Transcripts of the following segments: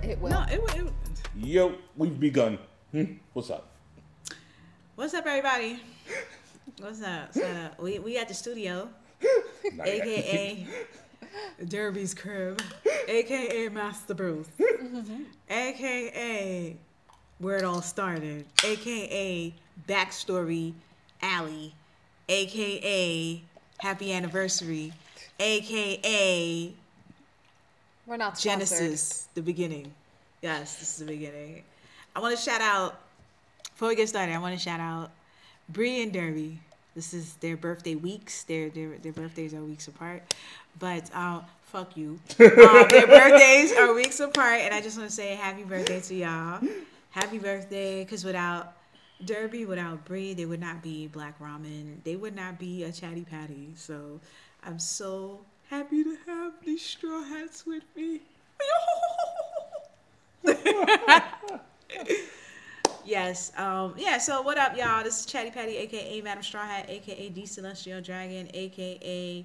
It will. No, it. Yo, we've begun. What's up? What's up, everybody? What's up? So we at the studio, Not yet. aka Derby's crib, aka Master Bruce, aka where it all started, aka Backstory Alley, aka Happy Anniversary, aka We're not sponsored. Genesis, the beginning. Yes, this is the beginning. I want to shout out, before we get started, I want to shout out Bree and Derby. This is their birthday weeks. Their birthdays are weeks apart. But fuck you. Their birthdays are weeks apart. And I just want to say happy birthday to y'all. Happy birthday. Because without Derby, without Bree, there would not be Black Ramen. They would not be a Chatty Patty. So I'm so happy to have these straw hats with me. Yes. Yeah, so what up, y'all? This is Chatty Patty, aka Madam Straw Hat, aka the Celestial Dragon, aka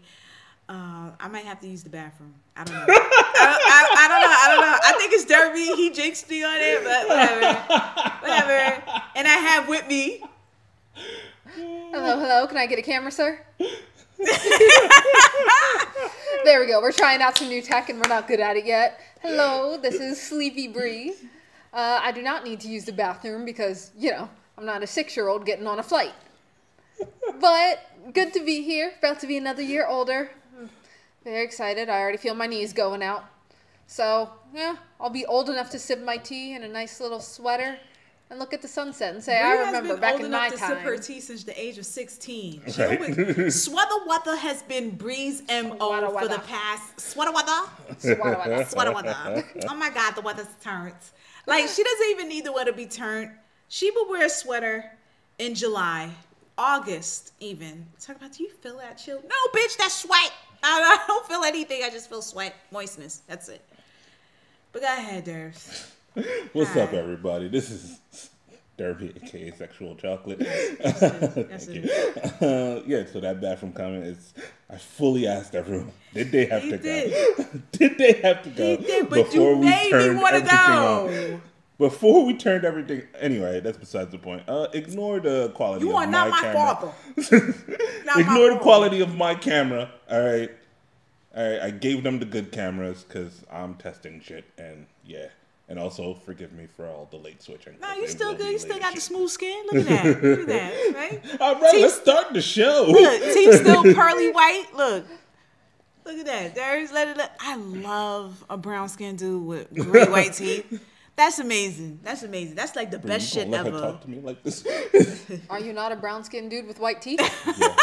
I might have to use the bathroom. I don't know. I don't know. I think it's Derby. He jinxed me on it, but whatever. And I have with me. Hello. Can I get a camera, sir? There we go. We're trying out some new tech and we're not good at it yet. Hello, this is Sleepy Bree. I do not need to use the bathroom because, I'm not a 6-year-old getting on a flight. But good to be here. About to be another year older. Very excited. I already feel my knees going out. So, yeah, I'll be old enough to sip my tea in a nice little sweater and look at the sunset and say, I remember back in my time. Bree has been old enough to sip her tea since the age of 16. Sweater weather has been Bree's MO for the past... Sweater weather? Sweater weather. Oh my God, the weather's turned. Like, she doesn't even need the weather to be turned. She will wear a sweater in July, August even. Talk about, do you feel that chill? No, bitch, that's sweat. I don't feel anything. I just feel sweat, moistness. That's it. But go ahead, Derbs. What's up, everybody? This is Derby, aka Sexual Chocolate. Yes, it is. Yeah, so that bathroom comment is, I fully asked everyone, did they have to did. go? Did they have to go? He did, but you made me want to go. Before we turned everything, anyway, that's besides the point. Ignore the quality. You are not my father. Ignore the quality of my camera. All right. I gave them the good cameras because I'm testing shit, and yeah. And also, forgive me for all the late switching. No, you still good. You still got the smooth skin. Look at that. Look at that, right? All right, let's start the show. Look, teeth still pearly white. Look at that. There's I love a brown skinned dude with great white teeth. That's amazing. That's like the best shit let ever. her talk to me like this. Are you not a brown-skinned dude with white teeth? Yeah.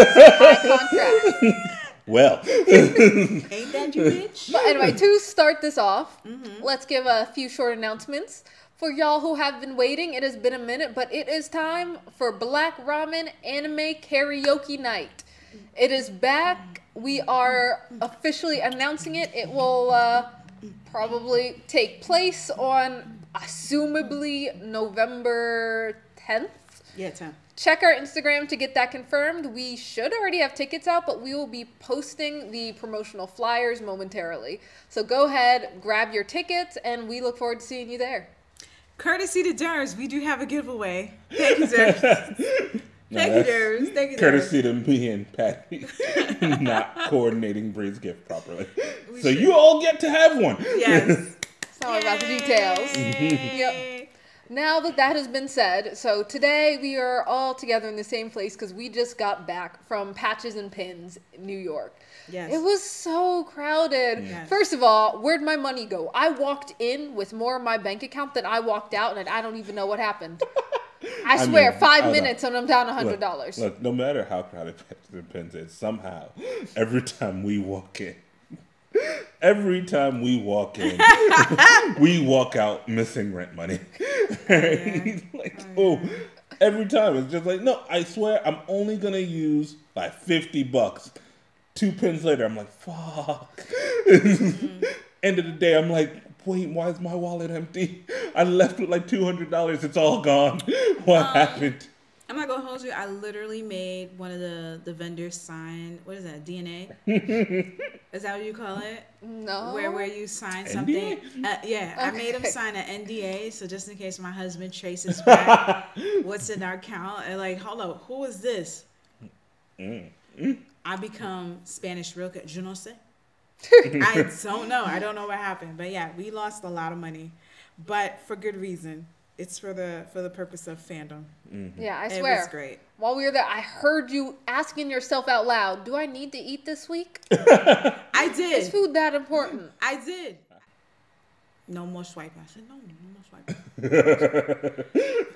High contrast. Well. Ain't that you, bitch? But anyway, to start this off, let's give a few short announcements. For y'all who have been waiting, it has been a minute, but it is time for Black Ramen Anime Karaoke Night. It is back. We are officially announcing it. It will probably take place on, assumably, November 10th. Yeah, 10th. Check our Instagram to get that confirmed. We should already have tickets out, but we will be posting the promotional flyers momentarily. So go ahead, grab your tickets, and we look forward to seeing you there. Courtesy to Durs, we do have a giveaway. Thank you, Durs. Thank you, Durs. Thank you, Durs. Courtesy to me and Patty not coordinating Bree's gift properly. So you all get to have one. Yes. It's all about the details. Yep. Now that has been said, so today we are all together in the same place because we just got back from Patches and Pins in New York. Yes. It was so crowded. Yes. First of all, where'd my money go? I walked in with more in my bank account than I walked out, and I don't even know what happened. I swear, 5 minutes and I'm down $100. Look, no matter how crowded Patches and Pins is, somehow, every time we walk in, we walk out missing rent money. Every time it's just like, no, I swear I'm only gonna use like $50. 2 pins later, I'm like, fuck. End of the day, I'm like, wait, why is my wallet empty? I left with like $200. It's all gone. What happened? I'm not gonna hold you. I literally made one of the vendors sign, what is that, DNA? Is that what you call it? No. Where you sign NDA? something? Yeah, I made him Okay. sign an NDA, so just in case my husband traces back what's in our account, and like, hold up, who is this? I become Spanish real good. Je no sé. I don't know. I don't know what happened, but yeah, we lost a lot of money, but for good reason. It's for the purpose of fandom. Yeah, I It swear. was great. While we were there, I heard you asking yourself out loud, "Do I need to eat this week? I Is did. food that important?" I did. No more swiping. I said no more swiping.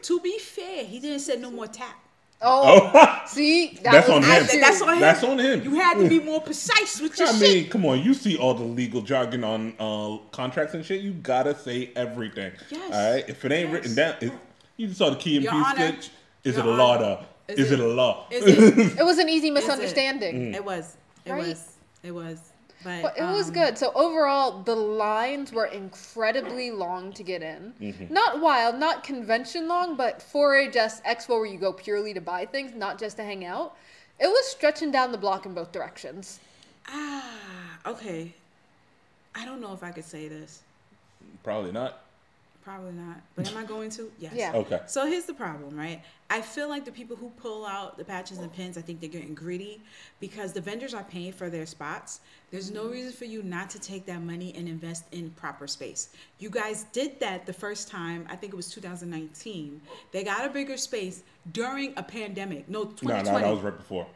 To be fair, he didn't say no more tap. Oh, see, That's was on my him. cue. That's on him. That's on him. You had to be more precise with your I shit. mean, come on. You see all the legal jargon on contracts and shit. You gotta say everything. Yes. All right. If it ain't written down, you saw the Key and Your Peele Honor. sketch. Is Your it a law Honor. though? Is Is it- it a law? Is it? It was an easy misunderstanding. It was. It Right? was. It was. But it was good. So overall, the lines were incredibly long to get in. Not wild, not convention long, but for a just expo where you go purely to buy things, not just to hang out. It was stretching down the block in both directions. Okay. I don't know if I could say this. Probably not. Probably not. But am I going to? Yes. Yeah. Okay. So here's the problem, right? I feel like the people who pull out the patches and pins, I think they're getting greedy because the vendors are paying for their spots. There's no reason for you not to take that money and invest in proper space. You guys did that the first time, I think it was 2019. They got a bigger space during a pandemic. No, 2020. No, that was right before.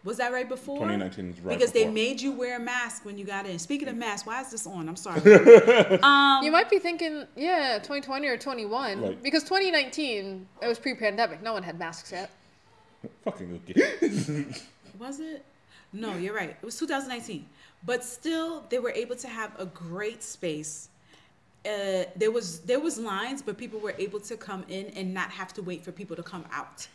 Was that right before? 2019 is right because they before. made you wear a mask when you got in. Speaking of masks, why is this on? I'm sorry. You might be thinking, yeah, 2020 or 21. Right. Because 2019, it was pre-pandemic. No one had masks yet. Fucking okay. Was it? No, you're right. It was 2019. But still, they were able to have a great space. There was lines, but people were able to come in and not have to wait for people to come out.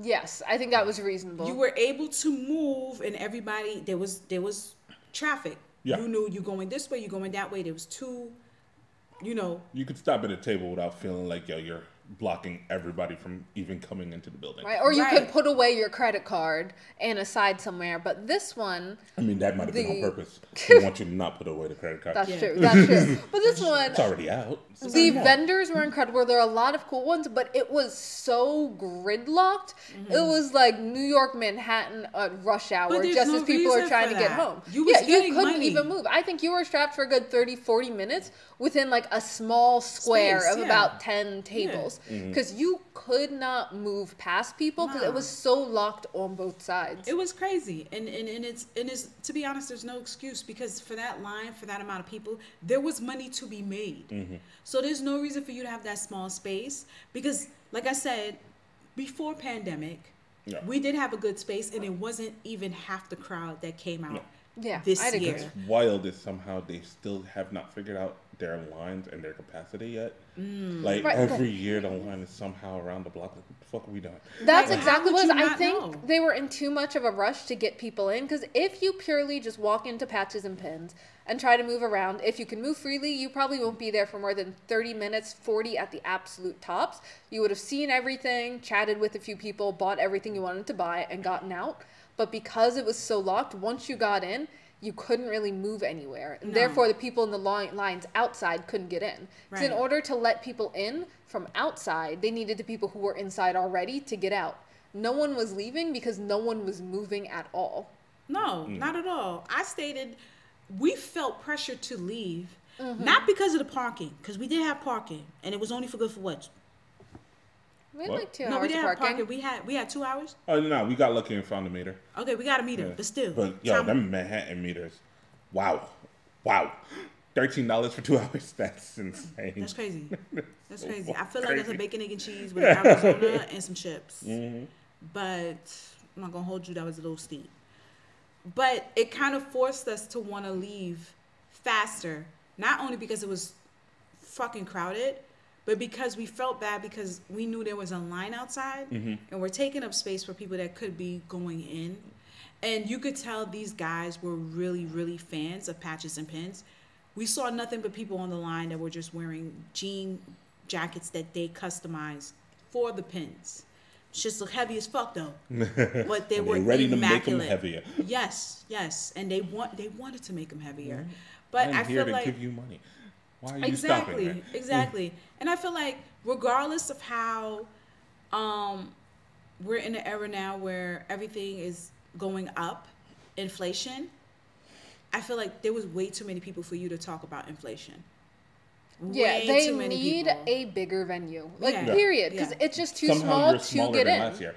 Yes, I think that was reasonable. You were able to move, and everybody there was traffic. Yeah. You knew you going this way, you going that way. There was two, You could stop at a table without feeling like you're blocking everybody from even coming into the building. Right? Or you Right. could put away your credit card and aside somewhere. But this one, I mean, that might have been on The- purpose. They want you to not put away the credit card. that's Yeah. true. That's true. But this one, It's already out. the vendors were incredible. There are a lot of cool ones, but it was so gridlocked. It was like New York, Manhattan at rush hour, But there's just no as people are reason trying for to get that. home. You was Yeah, you getting couldn't money. even move. I think you were strapped for a good 30, 40 minutes within like a small square Space, of yeah. about 10 tables. Because you could not move past people because it Nah. was so locked on both sides. It was crazy, and it's to be honest, there's no excuse because for that line, for that amount of people, there was money to be made. So there's no reason for you to have that small space because, like I said, before pandemic, Yeah. we did have a good space, and it wasn't even half the crowd that came out Yeah, this I'd agree. year. What's wild is somehow they still have not figured out their lines and their capacity yet. Like Right, every year, the line is somehow around the block. Like, what the fuck are we doing? That's Like, exactly how what would it was. you I not think know? they were in too much of a rush to get people in because if you purely just walk into patches and pins and try to move around, if you can move freely, you probably won't be there for more than 30 minutes, 40 at the absolute tops. You would have seen everything, chatted with a few people, bought everything you wanted to buy, and gotten out. But because it was so locked, once you got in, you couldn't really move anywhere. And No. therefore, the people in the lines outside couldn't get in. 'Cause in Right. order to let people in from outside, they needed the people who were inside already to get out. No one was leaving because no one was moving at all. No, not at all. I stated we felt pressure to leave, not because of the parking, because we did have parking, and it was only for good for what? We had What? like 2 No, we hours didn't of have parking. parking. We had 2 hours. Oh no, we got lucky and found a meter. Okay, we got a meter, Yeah. but still. But yo, Time- them Manhattan meters, wow, $13 for 2 hours. That's insane. That's crazy. That's So crazy. I feel fucking like that's a crazy. bacon, egg, and cheese with Arizona and some chips. But I'm not gonna hold you. That was a little steep. But it kind of forced us to want to leave faster, not only because it was fucking crowded, but because we felt bad because we knew there was a line outside, and we're taking up space for people that could be going in. And you could tell these guys were really, really fans of patches and pins. We saw nothing but people on the line that were just wearing jean jackets that they customized for the pins. Shits look heavy as fuck though. But they were ready immaculate. to make them heavier. Yes, and they wanted to make them heavier. Mm-hmm. But I'm I here feel to like give you money. Why are you stopping me? Exactly. And I feel like regardless of how we're in an era now where everything is going up, inflation, I feel like there was way too many people for you to talk about inflation. Yeah, they need a bigger venue. Period. Because it's just too small to get in. Last year.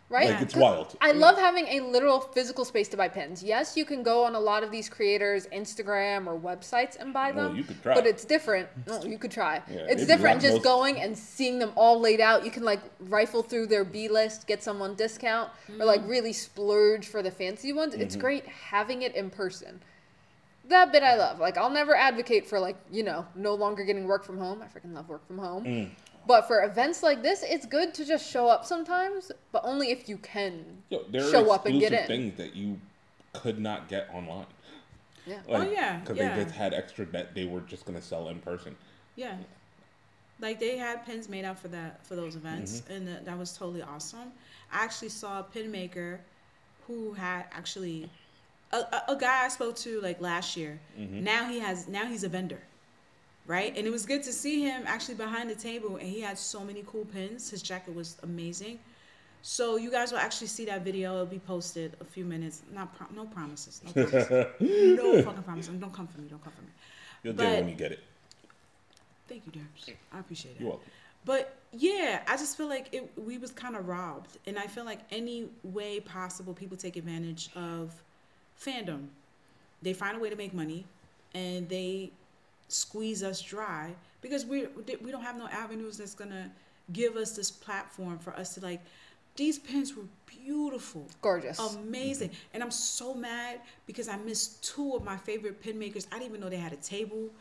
Right? Like, it's wild. I love having a literal physical space to buy pins. Yes, you can go on a lot of these creators' Instagram or websites and buy them. Well, you could try. But it's different. No, you could try. Yeah, it's different just going and seeing them all laid out. You can like rifle through their B list, get some on discount, or like really splurge for the fancy ones. It's great having it in person. That bit I love. Like, I'll never advocate for, like, you know, no longer getting work from home. I freaking love work from home. But for events like this, it's good to just show up sometimes, but only if you can show up and get in. There are things that you could not get online. Yeah. Like, because they just had extra that they were just going to sell in person. Yeah. Like, they had pins made out for those events, and that was totally awesome. I actually saw a pin maker who had actually... A guy I spoke to like last year. Now he's a vendor, right? And it was good to see him actually behind the table, and he had so many cool pins. His jacket was amazing. So you guys will actually see that video. It'll be posted a few minutes. No promises. No fucking promises. Don't come for me. You'll get it when you get it. Thank you, Derbs. I appreciate it. You're welcome. But yeah, I just feel like we was kind of robbed, and I feel like any way possible, people take advantage of fandom. They find a way to make money, and they squeeze us dry because we don't have no avenues that's gonna give us this platform for us to like. These pins were beautiful, gorgeous, amazing, and I'm so mad because I missed two of my favorite pin makers. I didn't even know they had a table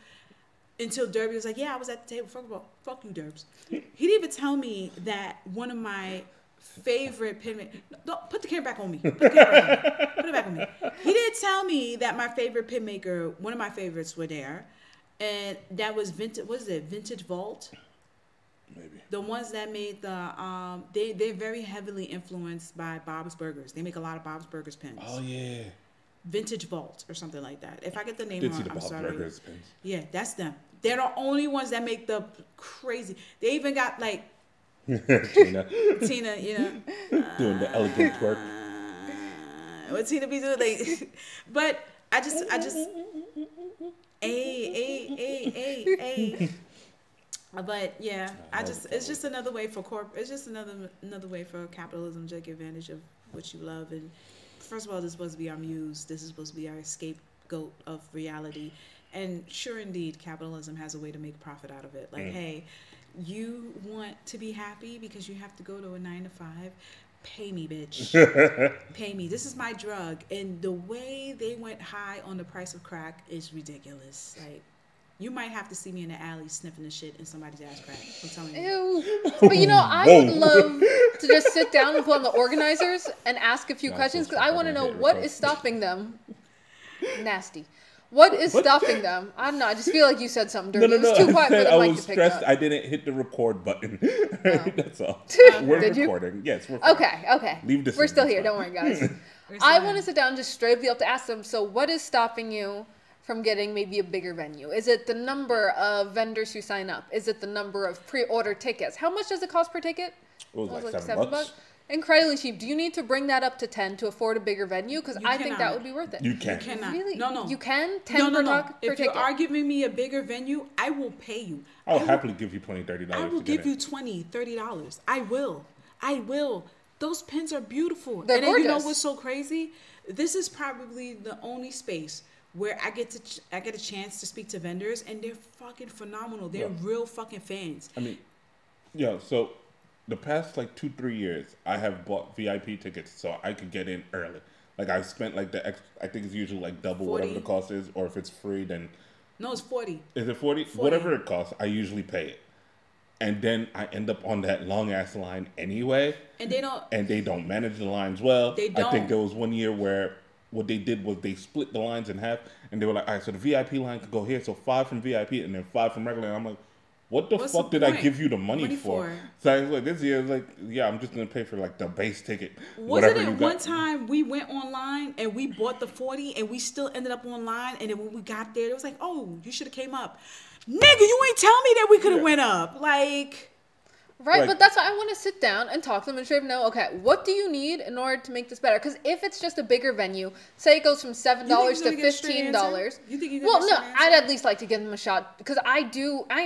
until Derby was like, "Yeah, I was at the table." Fuck you, Derbs. He didn't even tell me that one of my favorite pin makers. Don't put the camera back on me. Put it back on me. He didn't tell me that my favorite pin maker, one of my favorites, were there, and that was vintage. What is it? Vintage Vault. Maybe. The ones that made the they're very heavily influenced by Bob's Burgers. They make a lot of Bob's Burgers pins. Oh yeah. Vintage Vault or something like that. If I get the name wrong, I'm sorry. Burgers pins. Yeah, that's them. They're the only ones that make the crazy. They even got like Tina, you know, doing the elegant twerk. What Tina be doing? Like, but I just, But yeah, it's just another way for It's just another way for capitalism to take advantage of what you love. And first of all, this is supposed to be our muse. This is supposed to be our scapegoat of reality. And sure, indeed, capitalism has a way to make profit out of it. Like, hey, you want to be happy because you have to go to a 9-to-5? Pay me, bitch. Pay me. This is my drug. And the way they went high on the price of crack is ridiculous. Like, you might have to see me in the alley sniffing the shit in somebody's ass crack. I'm telling you. Ew. But you know, I would love to just sit down and put on the organizers and ask a few questions because I want to know what is stopping them. Nasty. What is stopping them? I don't know. I just feel like you said something dirty. No. It was too quiet for the mic to pick up. I didn't hit the record button. That's all. We're recording. Yes, we're Okay. Leave this. We're still here. Don't worry, guys. I want to sit down and just straight up to ask them, so what is stopping you from getting maybe a bigger venue? Is it the number of vendors who sign up? Is it the number of pre-order tickets? How much does it cost per ticket? It was like $7. Incredibly cheap. Do you need to bring that up to 10 to afford a bigger venue? Because I think that would be worth it. You can. You cannot. Really? No. You can? 10 per If ticket? you are giving me a bigger venue, I will pay you. I'll happily give you $20, $30. I will give you $20, $30. I will. Those pins are beautiful. They're gorgeous. And you know what's so crazy? This is probably the only space where I get a chance to speak to vendors, and they're fucking phenomenal. They're real fucking fans. I mean, so the past like 2-3 years, I have bought VIP tickets so I could get in early. Like I've spent like I think it's usually like double 40. whatever the cost is, or if it's free, then no, it's 40. Is it 40? Whatever it costs, I usually pay it. And then I end up on that long ass line anyway. And they don't manage the lines well. They don't. I think there was one year where what they did was they split the lines in half, and they were like, all right, so the VIP line could go here, so 5 from VIP and then 5 from regular. And I'm like, what the What's fuck the did I point? give you the money for? So I was like, this year, like, yeah, I'm just gonna pay for like the base ticket. Wasn't it one time we went online and we bought the 40 and we still ended up online, and then when we got there, it was like, oh, you should have came up. Nigga, you ain't tell me that we could have went up. Like... Right, Like- but that's why I want to sit down and talk to them and straight up know, okay, what do you need in order to make this better? Because if it's just a bigger venue, say it goes from $7 to $15. You think you're Well, gonna no, get a straight I'd answer? at least like to give them a shot because I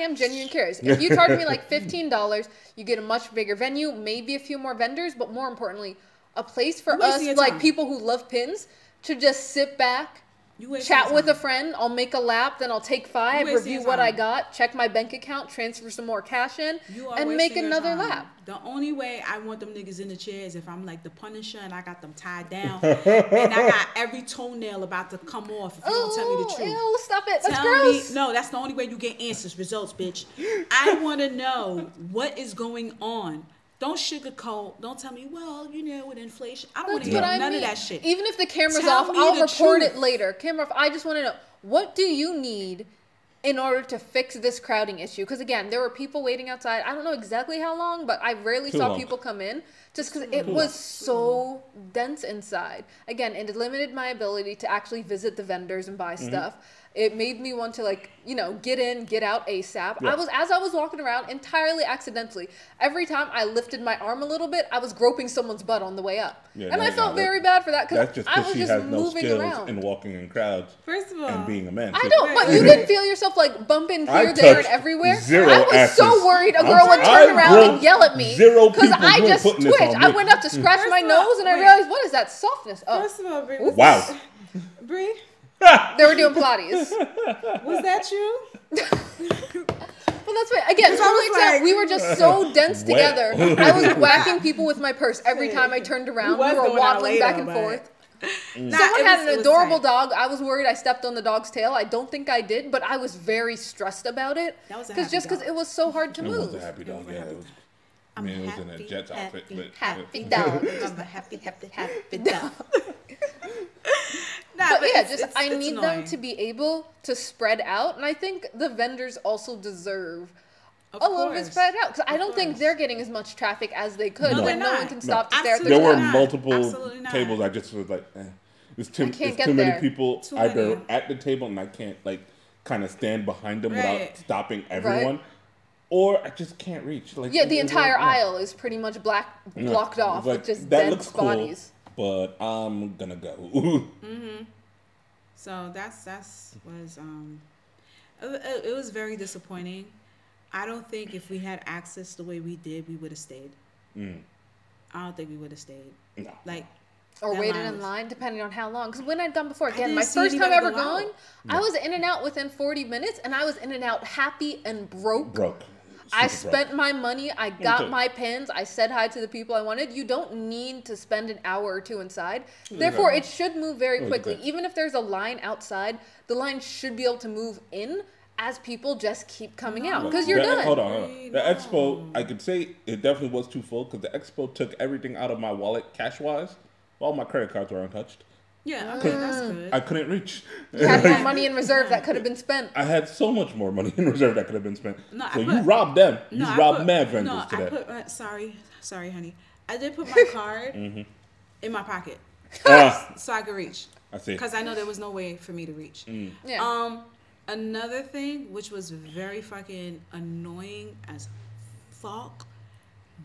am genuinely curious. If you charge me like $15, you get a much bigger venue, maybe a few more vendors, but more importantly, a place for You're wasting us, your like time. people who love pins, to just sit back, You wasting chat your with a time. friend. I'll make a lap, then I'll take 5, wasting review your what I time. got, check my bank account, transfer some more cash in, You are and make wasting your another time. lap. The only way I want them niggas in the chair is if I'm like the Punisher and I got them tied down and I got every toenail about to come off if you don't tell me the truth. Ew, stop it. That's Tell gross. me, no, that's the only way you get answers, results, bitch. I want to know what is going on. Don't sugarcoat. Don't tell me, well, you know, with inflation. I don't want to That's hear what I none mean. of that shit. Even if the camera's Tell off, me I'll the report truth. it later. Camera off. I just want to know, what do you need in order to fix this crowding issue? Because again, there were people waiting outside. I don't know exactly how long, but I rarely Too saw long. people come in just because it was so dense inside. Again, it limited my ability to actually visit the vendors and buy stuff. It made me want to, like, you know, get in, get out ASAP. Yeah. As I was walking around, entirely accidentally, every time I lifted my arm a little bit, I was groping someone's butt on the way up. Yeah, And I no, felt that- very bad for that That's because just I because was she just has no moving skills around. in walking in crowds First of all, and being a man. I So- don't, but you didn't feel yourself like bumping I here, there, and touched everywhere. zero I was so asses. worried a girl would I turn around and broke yell at me zero because people. I You ain't just putting this twitched. on I me. went up to scratch First my of all, nose and I wait. realized, what is that softness? Oh, First of all, Brie, Wow. Brie, they were doing Pilates. was that you? Well, that's right. Again, I was totally like- we were just so dense Well. together. I was whacking people with my purse every time I turned around. was We were going out waddling later, back and but- forth. Nah, Someone it had was- an it was adorable tight. dog. I was worried I stepped on the dog's tail. I don't think I did, but I was very stressed about it. That was a because happy dog. it was so hard to It was move. a happy dog. was a Yeah, happy it was. I I'm mean, it was in a happy, Jets outfit, happy, but Happy dog. I'm a happy dog. Nah, But yeah, it's- I it's need them annoying. to be able to spread out, and I think the vendors also deserve Of a little bit course. spread out because I Of don't think course. they're getting as much traffic as they could. No, but they're no one not. can No. stop to stare at the There were Absolutely not. multiple Absolutely not. tables. I just was like, there's too, I can't there's get too many there. people Too either many. at the table and I can't like kind of stand behind them without Right. stopping everyone, or I just can't reach. Like Yeah, the it was entire like, no. aisle is pretty much No. blocked off It's like, with just that dead looks cool, bodies. but I'm gonna go. So that's was it was very disappointing. I don't think if we had access the way we did, we would have stayed. I don't think we would have stayed. No. Like Or that waited line in was- line, depending on how long. Because when I'd gone before, again, didn't my see first time anybody ever go out. going, I was in and out within 40 minutes, and I was in and out happy and broke. Broke. I Super broke. spent my money. I got too. my pins. I said hi to the people I wanted. You don't need to spend an hour or two inside. Therefore, it should move very Really quickly. depends. Even if there's a line outside, the line should be able to move in as people just keep coming out. Because you're The- done. Hold on. The No. expo, I could say it definitely was too full because the expo took everything out of my wallet cash wise. All my credit cards were untouched. yeah, okay, that's good. I couldn't reach. You had more money in reserve that could have been spent. I had so much more money in reserve that could have been spent. No, I so put- you robbed them. You I robbed put- mad vendors no, today. I put sorry, honey. I did put my card in my pocket Ah, so I could reach. I see. Because I know there was no way for me to reach. Yeah. Another thing which was very fucking annoying as fuck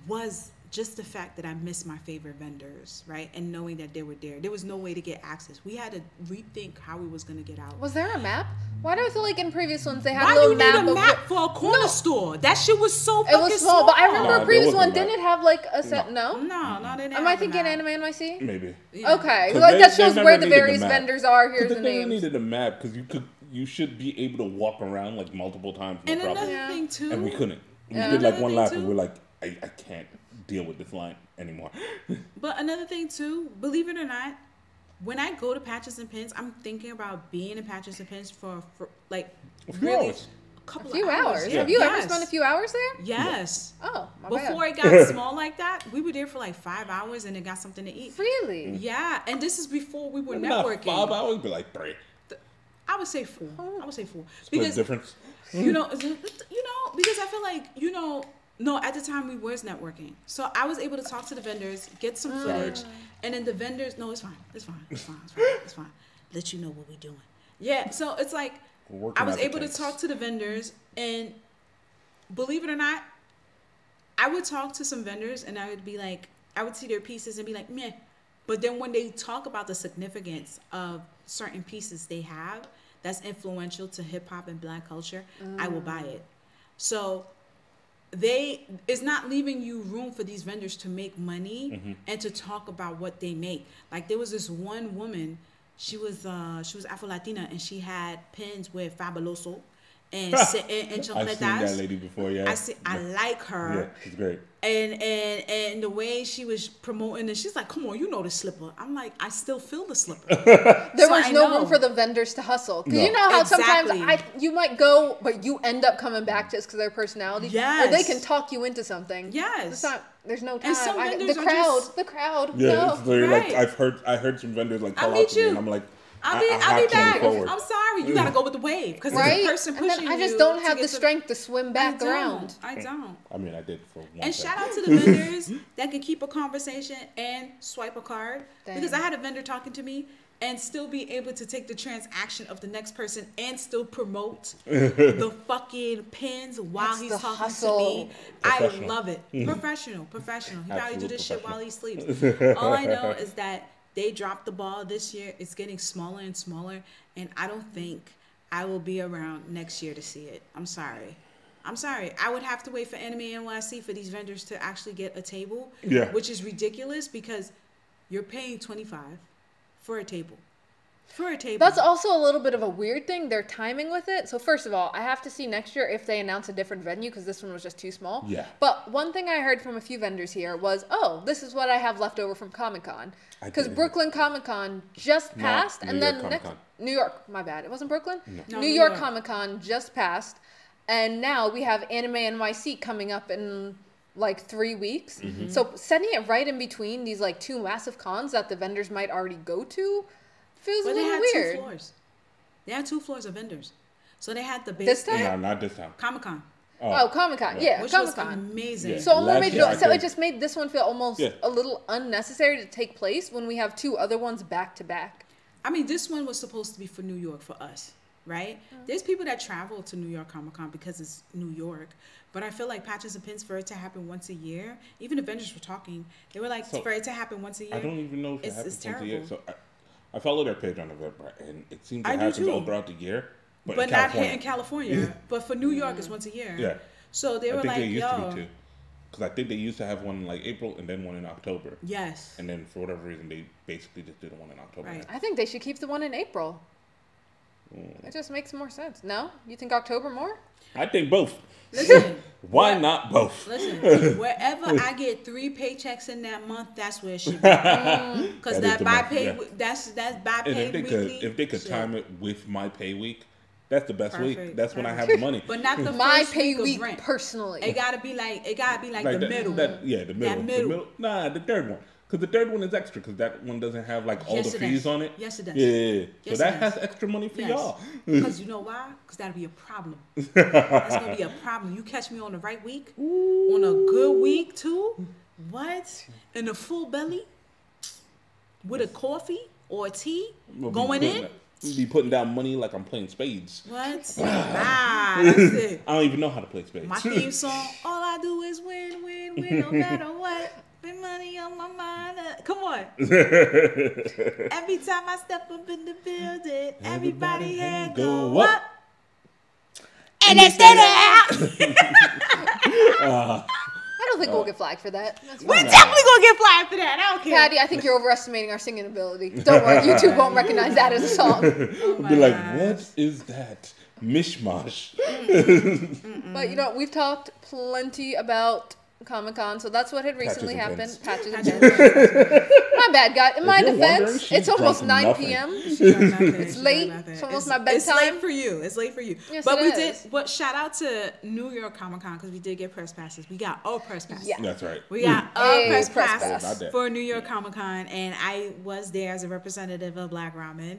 was just the fact that I missed my favorite vendors, right? And knowing that they were there. There was no way to get access. We had to rethink how we was gonna get out. Was there a map? Why do I feel like in previous ones they had Why a little you need map? a of map what- for a corner store? That shit was so It fucking was small, but I remember Nah, a there previous was no one map. didn't have like a set. No. No, they didn't Am I have a thinking map. Anime NYC? Maybe. Yeah. Okay, 'Cause like they- that they shows never where the needed a various map. vendors are. Here's Because the they never names. needed a map because you should be able to walk around like multiple times. No And problem. another Yeah. thing too. And we couldn't. We Yeah. did like Another one thing, lap too. and we're like, I can't deal with this line anymore. But another thing too, believe it or not, when I go to Patches and Pins, I'm thinking about being in Patches and Pins for like A few really hours. a couple A few of hours. hours. Yeah. Have you ever Yes. spent a few hours there? Yes. Oh, my Before bad. it got small like that, we were there for like 5 hours and then got something to eat. Really? Yeah, and this is before we were Maybe not networking. 5 hours, but like 3. I would say 4. I would say 4 Split difference. Because I feel like no, at the time we was networking, so I was able to talk to the vendors, get some footage, and then the vendors. No, it's fine. Let you know what we're doing. Yeah, so it's like I was able to talk to the vendors, and believe it or not, I would talk to some vendors, and I would be like, I would see their pieces and be like, meh. But then when they talk about the significance of certain pieces they have that's influential to hip hop and Black culture, I will buy it. So it's not leaving you room for these vendors to make money and to talk about what they make. Like there was this one woman, she was Afro-Latina, and she had pins with Fabuloso and Chocolate. I've seen that lady before, yeah. I like her. Yeah, she's great. And the way she was promoting it, she's like, come on, you know the slipper. I'm like, I still feel the slipper. There was no room for the vendors to hustle. Because you know how sometimes you might go, but you end up coming back just because of their personality. Yes. Or they can talk you into something. Yes. There's no time. And some vendors the crowd. Yeah, no. it's literally Right. like I heard some vendors like call out to me, and I'm like, I'll be back. I'm sorry. You got to go with the wave. Because there's a person pushing you. I just don't have the strength to swim back around. I don't. I mean, I did for one. And shout out to the vendors that can keep a conversation and swipe a card. Dang. Because I had a vendor talking to me and still be able to take the transaction of the next person and still promote the fucking pins while he's talking to me. I love it. Professional. He probably do this shit while he sleeps. All I know is that they dropped the ball this year. It's getting smaller and smaller, and I don't think I will be around next year to see it. I'm sorry. I would have to wait for Anime NYC for these vendors to actually get a table, which is ridiculous because you're paying $25 for a table. That's also a little bit of a weird thing, their timing with it. So first of all, I have to see next year if they announce a different venue because this one was just too small. Yeah. But one thing I heard from a few vendors here was, this is what I have left over from Comic-Con. Because Brooklyn Comic-Con just passed, and then New York, my bad. It wasn't Brooklyn? No. New York Comic-Con just passed, and now we have Anime NYC coming up in like 3 weeks. Mm-hmm. So setting it right in between these like two massive cons that the vendors might already go to feels a little weird. They had 2 floors. They had 2 floors of vendors. So they had the base. This time? No, not this time. Comic-Con. Oh, Comic-Con. Yeah, which Comic-Con. was amazing. Yeah. So it just made this one feel almost a little unnecessary to take place when we have 2 other ones back to back. I mean, this one was supposed to be for New York for us, right? There's people that travel to New York Comic-Con because it's New York. But I feel like Patches and Pins, for it to happen once a year, even the vendors were talking, they were like, for it to happen once a year. I don't even know if it happens terrible. once a year. So I follow their page on November, and it seems to happen all throughout the year. But not here in California. But for New York, it's once a year. Yeah. So they were like, I think they used to be too. Because I think they used to have one in like April and then one in October. Yes. And then for whatever reason, they basically just did one in October. Right. I think they should keep the one in April. It just makes more sense. No? You think October more? I think both. Listen. Why not both? Listen, wherever I get 3 paychecks in that month, that's where it should be. Because that's by pay weekly. If they could time it with my pay week, that's the best week. That's when I have the money. But not the my first pay week of rent. rent. Personally. It gotta be like the middle. The middle. Nah, the third one. Because the third one is extra, because that one doesn't have like all the fees on it. Yes, it does. Yeah. So that has extra money for y'all. Because you know why? Because that'll be a problem. That's going to be a problem. You catch me on the right week, on a good week too. What? In a full belly, with a coffee or a tea going in. We be putting down money like I'm playing spades. What? That's it. I don't even know how to play spades. My theme song, all I do is win, no matter what. Been money on my mind. Come on. Every time I step up in the building, everybody hand go up. And they stand out. I don't think we'll get flagged for that. We're definitely going to get flagged for that. I don't care. Patty, I think you're overestimating our singing ability. Don't worry. YouTube won't recognize that as a song. Be like, what is that? Mishmash. But, we've talked plenty about Comic-Con, so that's what had recently happened. Patches and Pins. My bad, guys. In my defense, it's almost 9 p.m. It's late. It's almost my bedtime. It's late for you. Yes, but it is. But shout out to New York Comic-Con because we did get press passes. We got a press pass. Yeah. That's right. We got a press pass pass for New York Comic-Con, and I was there as a representative of Black Ramen.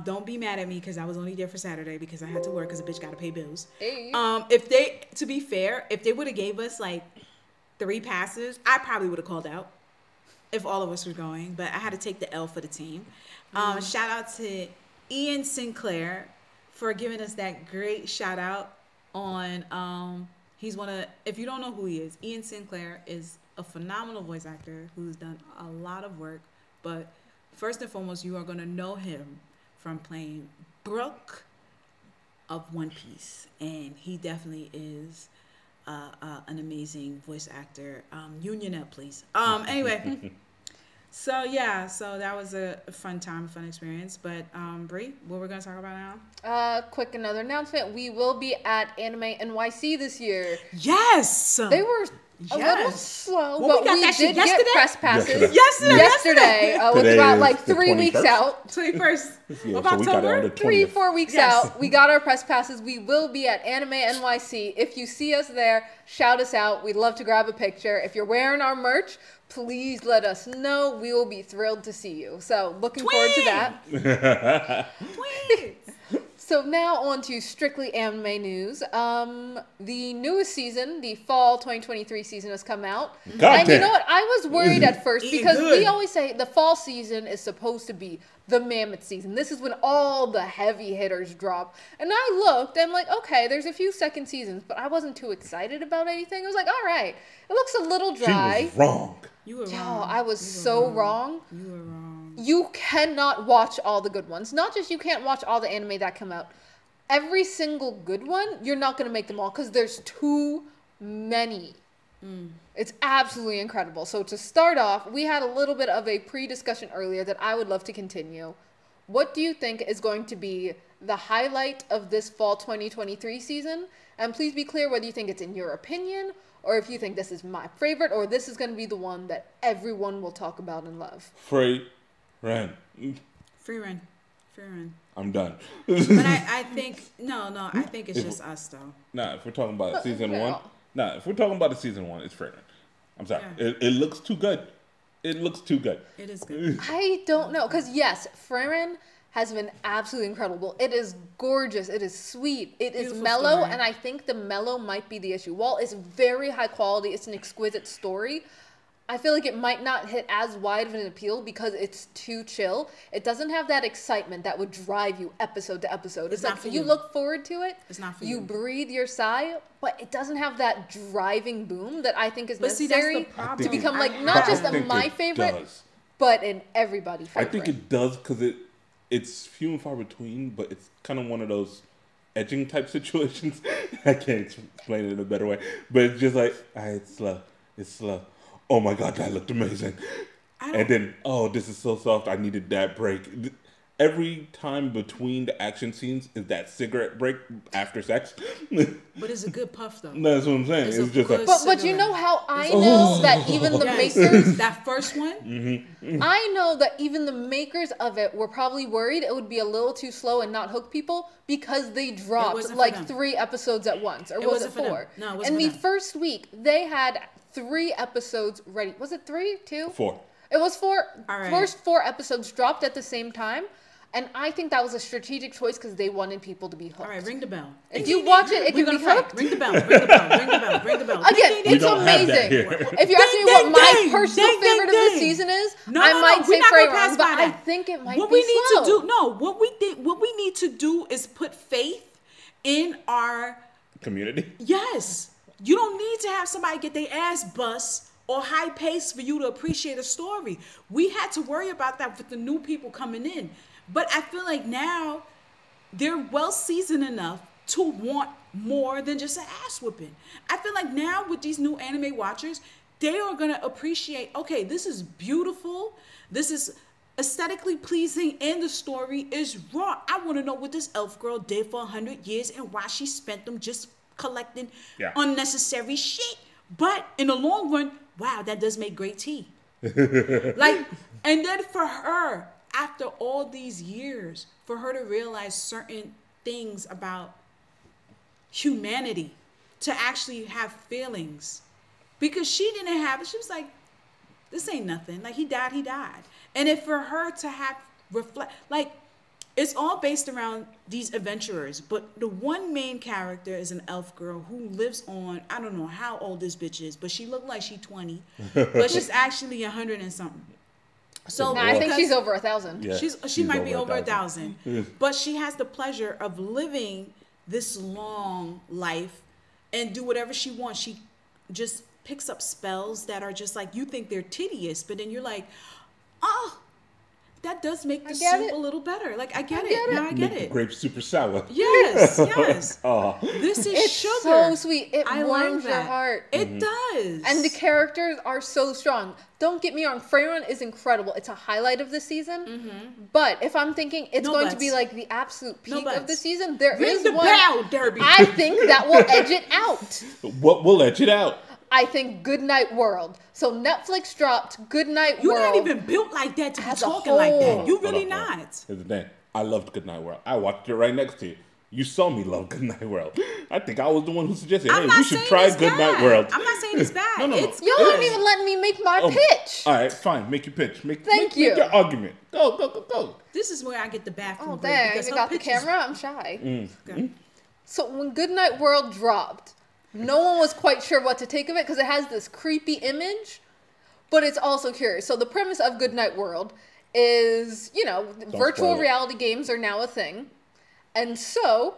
Don't be mad at me because I was only there for Saturday because I had to work because a bitch got to pay bills. Hey. To be fair, if they would have gave us like 3 passes, I probably would have called out if all of us were going. But I had to take the L for the team. Shout out to Ian Sinclair for giving us that great shout out on. He's if you don't know who he is, Ian Sinclair is a phenomenal voice actor who's done a lot of work. But first and foremost, you are going to know him from playing Brooke of One Piece. And he definitely is an amazing voice actor. Union up, please. Anyway, so that was a fun time, fun experience. But Bree, what we're going to talk about now? Quick another announcement. We will be at Anime NYC this year. Yes! They were a little slow, Well, but we got we that shit did get yesterday? press passes Yesterday. which Today is about is like the 3 weeks 21st. out. 21st Yeah, of so we got it on October. the 3, 20th. 4 weeks Yes. out. We got our press passes. We will be at Anime NYC. If you see us there, shout us out. We'd love to grab a picture. If you're wearing our merch, please let us know. We will be thrilled to see you. So looking forward to that. Tweet. So now on to strictly anime news. The newest season, the fall 2023 season, has come out. God And you damn. know what? I was worried at first Eating because good. we always say the fall season is supposed to be the mammoth season. This is when all the heavy hitters drop. And I looked and like, okay, there's a few second seasons, but I wasn't too excited about anything. I was like, all right, it looks a little She dry. was wrong. You were Yo, wrong. I was You were so wrong. You were wrong. You cannot watch all the good ones. Not just you can't watch all the anime that come out. Every single good one, you're not going to make them all because there's too many. It's absolutely incredible. So to start off, we had a little bit of a pre-discussion earlier that I would love to continue. What do you think is going to be the highlight of this fall 2023 season? And please be clear whether you think it's in your opinion or if you think this is my favorite or this is going to be the one that everyone will talk about and love. Frieren. Frieren. I'm done. But I think I think it's just us though. Nah, if we're talking about season yeah. one, if we're talking about the season one, it's Frieren. I'm sorry. Yeah. It looks too good. It looks too good. It is good. I don't know, because yes, Frieren has been absolutely incredible. It is gorgeous. It is sweet. It is Beautiful mellow, story. and I think the mellow might be the issue. While it's very high quality, it's an exquisite story. I feel like it might not hit as wide of an appeal because it's too chill. It doesn't have that excitement that would drive you episode to episode. It's not like for you you. look forward to it. It's not for you. you. Breathe your sigh, but it doesn't have that driving boom that I think is But see, that's the necessary problem. to become like I not have- just I a think my it favorite, does. but an everybody I favorite. think it does because it's few and far between, but it's kind of one of those edging type situations. I can't explain it in a better way, but it's just like, it's slow. It's slow. Oh my God, that looked amazing. And then, oh, this is so soft. I needed that break. Every time between the action scenes is that cigarette break after sex. But it's a good puff though. That's what I'm saying. It's It's, a just like, good- But you know how I know that even the Yes. makers, That first one, I know that even the makers of it were probably worried it would be a little too slow and not hook people because they dropped wasn't for like them. 3 episodes at once, or It was it wasn't for them. 4? No, it wasn't In for the them. first week, they had 3 episodes ready. Was it 3, 2? 4. It was 4. All right. First 4 episodes dropped at the same time. And I think that was a strategic choice because they wanted people to be hooked. all right, ring the bell. If you watch it, it We're can gonna be fight. hooked. Ring the bell. Ring the bell. Ring the bell. Ring the bell. Again, Ding, ding, it's don't have that amazing. here. If you're asking me Ding, what ding, my ding. personal Ding, favorite ding, of the ding. season is, No, I no, might no, say we're not gonna Frieren, pass but by I that. think it might What be we need slow. to do, no, what we need to do is put faith in our Community. yes. You don't need to have somebody get their ass bust or high pace for you to appreciate a story. We had to worry about that with the new people coming in. But I feel like now they're well seasoned enough to want more than just an ass whipping. I feel like now with these new anime watchers, they are going to appreciate, okay, this is beautiful. This is aesthetically pleasing and the story is raw. I want to know what this elf girl did for 100 years and why she spent them just collecting unnecessary shit. But in the long run, wow, that does make great tea. Like, and then for her, after all these years, for her to realize certain things about humanity, to actually have feelings, because she didn't have it. She was like, this ain't nothing. Like, he died. And if for her to have reflect, like, It's all based around these adventurers, but the one main character is an elf girl who lives on, I don't know how old this bitch is, but she looked like she's 20, but she's actually 100 and something. So I think she's over 1,000. Yeah, she might be over 1,000. 1,000, but she has the pleasure of living this long life and do whatever she wants. She just picks up spells that are just like, you think they're tedious, but then you're like, oh, that does make the soup a little better. Like, I get it. Now I get Make the it. grapes super sour. Yes, yes. Oh. This is It's sugar. so sweet. It I warms love your that. heart. It does. And the characters are so strong. Don't get me wrong, Frieren is incredible. It's a highlight of the season. But if I'm thinking it's No going to buts. be like the absolute No peak of the buts. season, there Ring is the one. bell, Derby. I think that will edge it out. What will let it out? I think Goodnight World. So Netflix dropped Goodnight You're World. not even built like that to be As a talking like that. whole. You Hold really on, hold on. not. Here's the thing. I loved Goodnight World. I watched it right next to you. You saw me love Goodnight World. I think I was the one who suggested, I'm hey, not we should saying try it's Goodnight bad. World. I'm not saying it's bad. No. It's Y'all good. aren't even letting me make my Oh, pitch. All right, fine. Make your pitch. Make Thank you. your argument. Go. This is where I get the bathroom Oh, break. dang. because You her got the pitches- camera? I'm shy. Okay. So when Goodnight World dropped, no one was quite sure what to take of it because it has this creepy image, but it's also curious. So the premise of Goodnight World is, virtual spoil it. reality games are now a thing. And so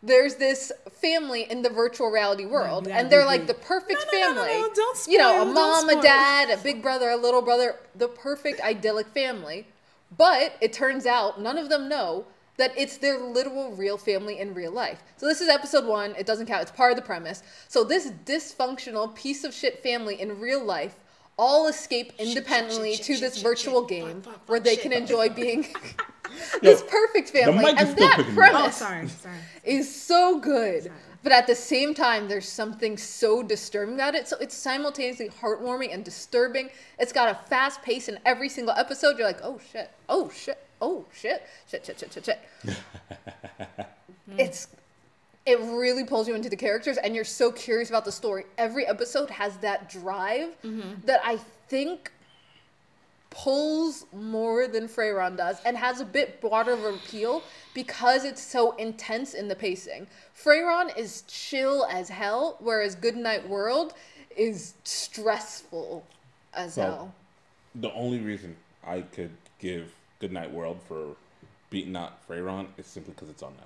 there's this family in the virtual reality world, you gotta and they're be like the brief. perfect No, family. don't A spoil, mom, don't a spoil. dad, a big brother, a little brother, the perfect idyllic family. But it turns out none of them know that it's their literal real family in real life. So this is episode 1. It doesn't count. It's part of the premise. So this dysfunctional piece of shit family in real life all escape independently to this virtual game where they can enjoy being this perfect family. mic is And still that picking me up. Oh, premise sorry. is so good. But at the same time, there's something so disturbing about it. So it's simultaneously heartwarming and disturbing. It's got a fast pace in every single episode. You're like, oh shit, oh shit, oh shit, shit. It really pulls you into the characters and you're so curious about the story. Every episode has that drive that I think pulls more than Frieren does and has a bit broader of appeal because it's so intense in the pacing. Frieren is chill as hell, whereas Goodnight World is stressful as hell. The only reason I could give Goodnight World for beating out Frieren is simply because it's on Netflix.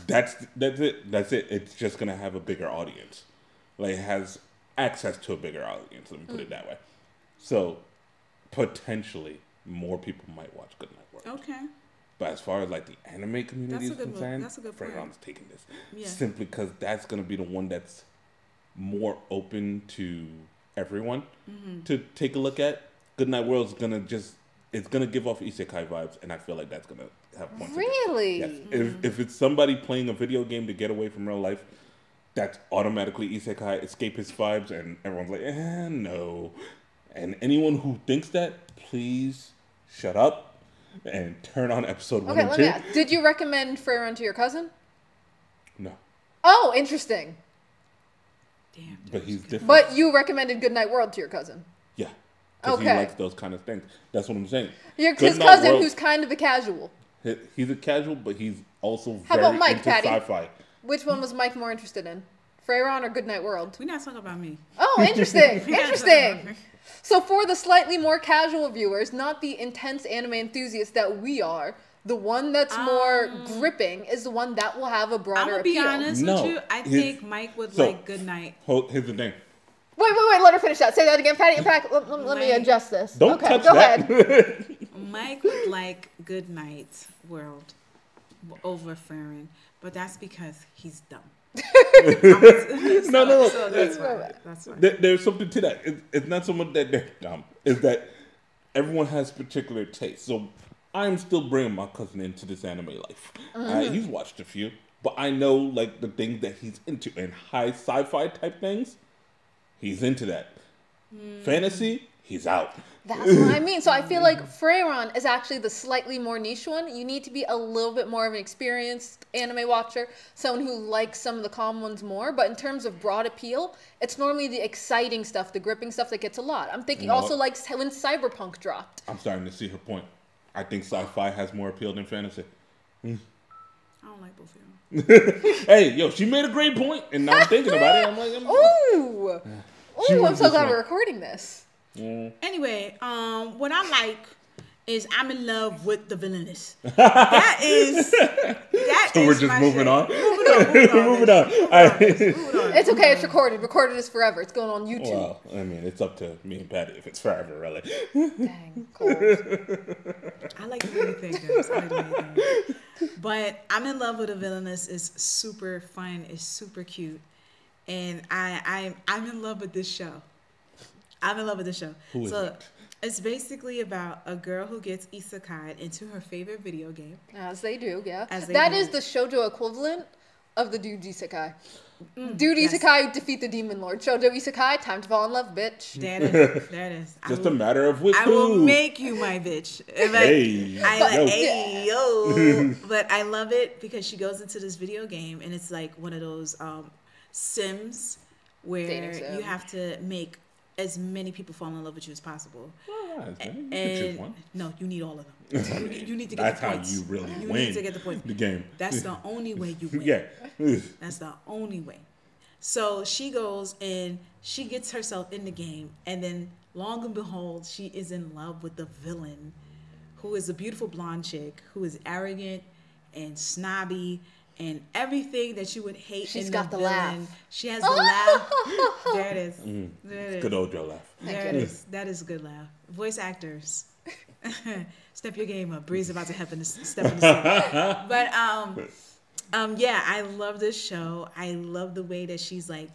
That's it. It's just gonna have a bigger audience. Like, it has access to a bigger audience. Let me put it that way. So potentially more people might watch Goodnight World. Okay. But as far as like the anime community is That's a good concerned, that's a good point. Frieren's taking this Yeah. simply because that's gonna be the one that's more open to everyone to take a look at. Goodnight World's gonna it's gonna give off isekai vibes, and I feel like that's gonna have points. Really? Yes. If it's somebody playing a video game to get away from real life, that's automatically isekai escapist vibes, and everyone's like, no. And anyone who thinks that, please shut up and turn on episode 1 Okay, and let 2. me ask. Did you recommend Frieren to your cousin? No, Oh, interesting. Damn. but he's different. But you recommended Goodnight World to your cousin. Yeah. Because Okay. he likes those kind of things. That's what I'm saying. His Goodnight cousin World- who's kind of a casual. He's a casual, but he's also How very about Mike, into Patty? sci-fi. Which one was Mike more interested in? Frieren or Goodnight World? We're not talking about me. Oh, interesting. We're not talking about Interesting. me. So for the slightly more casual viewers, not the intense anime enthusiasts that we are, the one that's more gripping is the one that will have a I'm broader gonna be appeal. honest No, with you. I his- think Mike would so- like Goodnight. Here's the thing. Wait, let her finish that. Say that again, Patty. Let me Mike. adjust this. Don't okay, touch go that. ahead. Mike would like Goodnight World over Frieren, but that's because he's dumb. No. So that's why. That's why. There's something to that. It's not so much that they're dumb. It's that everyone has particular tastes. So I'm still bringing my cousin into this anime life. He's watched a few, but I know like the things that he's into and high sci-fi type things. He's into that. Fantasy, he's out. That's what I mean. So I feel like Frieren is actually the slightly more niche one. You need to be a little bit more of an experienced anime watcher, someone who likes some of the calm ones more. But in terms of broad appeal, it's normally the exciting stuff, the gripping stuff that gets a lot. I'm thinking No. also like when Cyberpunk dropped. I'm starting to see her point. I think sci-fi has more appeal than fantasy. I don't like both of them. Hey, yo, she made a great point, and now I'm thinking about it. I'm like, Ooh, I'm so glad one. we're recording this. Anyway, what I like is I'm in love with the villainess. That is So we're just moving on. Moving on. It's okay. It's recorded. Recorded is forever. It's going on YouTube. Well, I mean, it's up to me and Patty if it's forever, really. Dang, cold. I like the way you think, guys. I like the way you think. But I'm in love with the villainess. It's super fun. It's super cute. And I'm in love with this show. I'm in love with this show. Who is it? It's basically about a girl who gets isekai into her favorite video game. As they do, yeah. That is the shoujo equivalent of the dude isekai. Dude isekai, defeat the demon lord. Shoujo isekai, time to fall in love, bitch. There it is. Just a matter of which I will make you my bitch. But I love it because she goes into this video game and it's like one of those Sims where you have to make as many people fall in love with you as possible. You can choose one. No, you need all of them. You need to get the points. That's how you really win. You need to get the points. The game. That's the only way you win. Yeah. That's the only way. So she goes and she gets herself in the game, and then long and behold, she is in love with the villain, who is a beautiful blonde chick who is arrogant and snobby and everything that you would hate. She's in got the villain. laugh. She has the laugh. There it is. There it is. Good old Joe laugh. There it is. That is a good laugh. Voice actors. Step your game up. Bree's about to step in the scene. But yeah, I love this show. I love the way that she's like,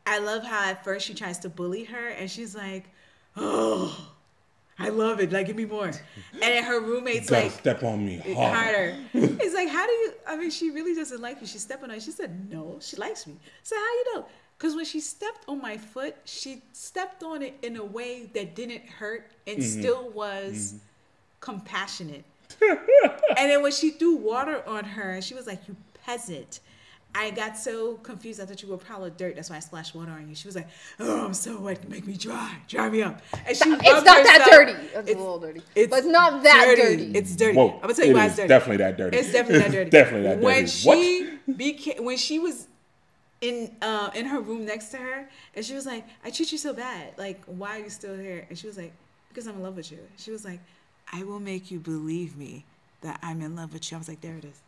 I love how at first she tries to bully her and she's like, oh, I love it. Like, give me more. And then her roommate's like, step on me harder. He's like, how do you, I mean, she really doesn't like you. She's stepping on you. She said, no, she likes me. So how you know? Because when she stepped on my foot, she stepped on it in a way that didn't hurt and still was compassionate. And then when she threw water on her, she was like, you peasant. I got so confused. I thought you were probably dirt. That's why I splashed water on you. She was like, oh, I'm so wet. Make me dry. Dry me up. And she It's not that dirty. It's a little dirty. But it's not that dirty. It's dirty. Whoa, I'm going to tell you why it's dirty. Definitely that dirty. It's definitely that dirty. Definitely that dirty. When she was in her room next to her, and she was like, I treat you so bad. Like, why are you still here? And she was like, because I'm in love with you. She was like, I will make you believe me that I'm in love with you. I was like, there it is.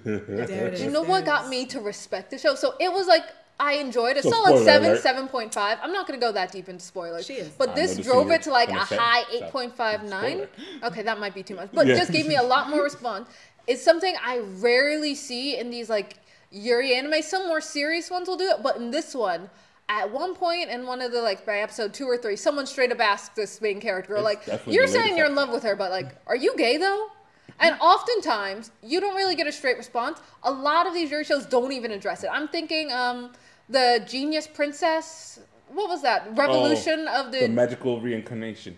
There it is. You know what got me to respect the show? So it was like, I enjoyed it. So Solid spoiler 7.5. I'm not going to go that deep into spoilers. She is. But this drove it to like a high 8.59. Okay, that might be too much. But just gave me a lot more response. It's something I rarely see in these like Yuri anime. Some more serious ones will do it. But in this one, at one point in one of the like by episode 2 or 3, someone straight up asked this main character, like, you're saying you're in love with her, but like, are you gay though? And oftentimes, you don't really get a straight response. A lot of these Yuri shows don't even address it. I'm thinking the Genius Princess, what was that? Revolution of the magical reincarnation.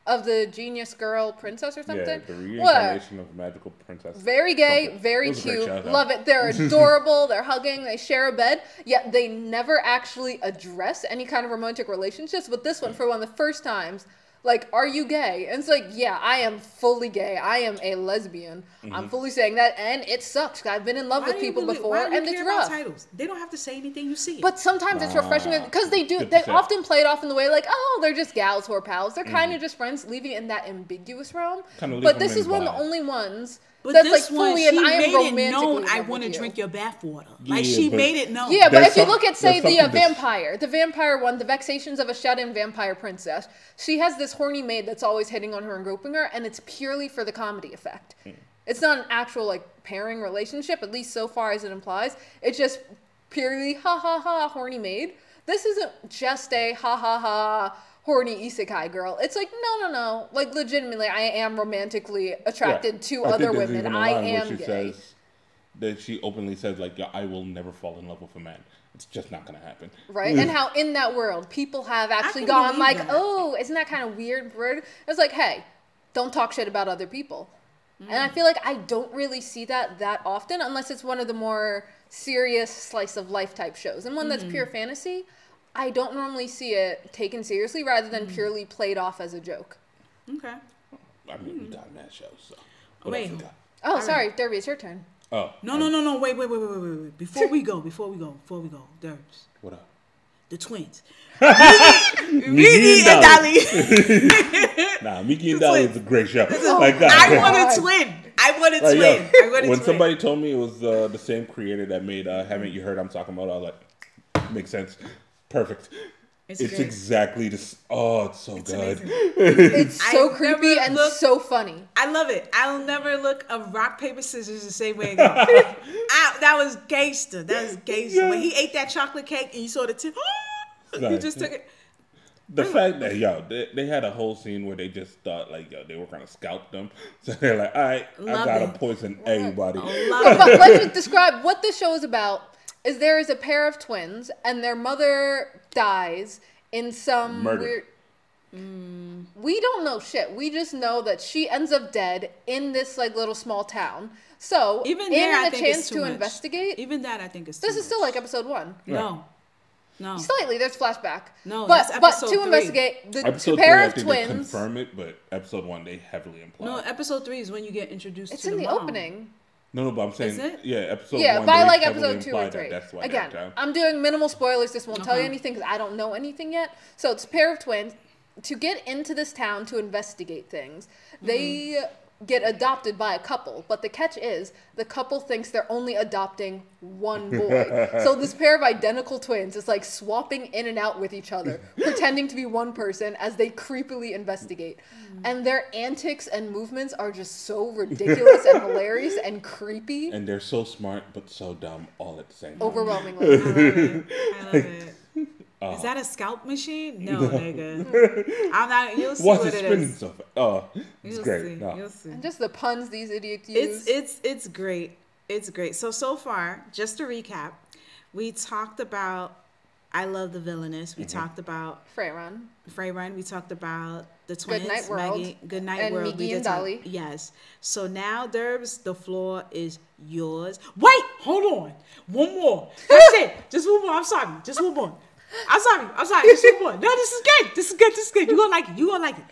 Of the Genius Girl Princess or something? Yeah, the reincarnation of Magical Princess. Very gay, very cute. Love it. They're adorable. They're hugging. They share a bed. Yet they never actually address any kind of romantic relationships. But this one, for one of the first times, like, are you gay? And it's like, yeah, I am fully gay. I am a lesbian. I'm fully saying that, and it sucks. I've been in love with people before, and it's rough. Titles? They don't have to say anything. You see it. But sometimes it's refreshing because they do. They often play it off in the way like, oh, they're just gals who are pals. They're kind of just friends, leaving it in that ambiguous realm. But this is one of the only ones. But that's this like fully, one, she and I am made it known romantically I want to drink your bathwater. Yeah, like she made it known. Yeah, but if you look at, say, the vampire one, The Vexations of a Shut-In Vampire Princess, she has this horny maid that's always hitting on her and groping her, and it's purely for the comedy effect. It's not an actual, like, pairing relationship, at least so far as it implies. It's just purely ha-ha-ha horny maid. This isn't just a ha-ha-ha horny isekai girl. It's like, no. Like, legitimately, I am romantically attracted to other women. I am gay. Says, that she openly says, like, I will never fall in love with a man. It's just not going to happen. Right? And how in that world, people have actually gone like, oh, isn't that kind of weird? It's like, hey, don't talk shit about other people. And I feel like I don't really see that often, unless it's one of the more serious slice of life type shows. And one that's pure fantasy, I don't normally see it taken seriously rather than purely played off as a joke. Okay. I mean, we got mad shows. So what Wait. else we got? Oh, sorry, Derby, it's your turn. Oh No. Wait. Before we go, Derbs. What up? The twins. Miki and Dolly. Nah, Miki and Dolly is a great show. I want a twin. When somebody told me it was the same creator that made Haven't You Heard I'm Talking About, I was like, makes sense. Perfect. It's exactly this. Oh, it's so good. It's so creepy and so funny. I love it. I'll never look of rock, paper, scissors the same way again. That was gangster. Yeah. When he ate that chocolate cake and you saw the tip, he just took it. The fact that, they had a whole scene where they just thought, like, they were going to scalp them. So they're like, all right, I got to poison everybody. But let's just describe what this show is about. Is there is a pair of twins and their mother dies in some murder. Weird. We don't know shit. We just know that she ends up dead in this like little small town. So even there, in I a think chance it's too to much. investigate. Even that, I think is. This is still like episode 1. No. Slightly, there's flashback. No, but that's episode to 3. investigate the episode pair 3, of I think twins. they confirm it, but episode 1 they heavily imply. No, episode 3 is when you get introduced It's to in the the mom. opening. No, but I'm saying, Is it? yeah, episode 1. By they like heavily episode 2 or imply 3. That's why Again, they're down. I'm doing minimal spoilers. This won't tell you Okay. anything because I don't know anything yet. So it's a pair of twins. To get into this town to investigate things, they get adopted by a couple. But the catch is the couple thinks they're only adopting one boy. So this pair of identical twins is like swapping in and out with each other, pretending to be one person as they creepily investigate. And their antics and movements are just so ridiculous and hilarious and creepy. And they're so smart, but so dumb all at the same time. Overwhelmingly. I love it. Is that a scalp machine? No, nigga. I'm not. You'll see What's what it it spinning is. so fast? Oh, it's You'll great. see. No. You'll see. And just the puns these idiots use. It's great. It's great. So far, just to recap, we talked about I Love the Villainous. We talked about Frieren. We talked about the twins, Goodnight World. Maggie, Goodnight And World. Miki We did and talk- Dolly. Yes. So now, Derbs, the floor is yours. Wait, hold on. One more. That's it. Just one more. I'm sorry. Just one more. I'm sorry. Just one more. No, this is good. You're going to like it.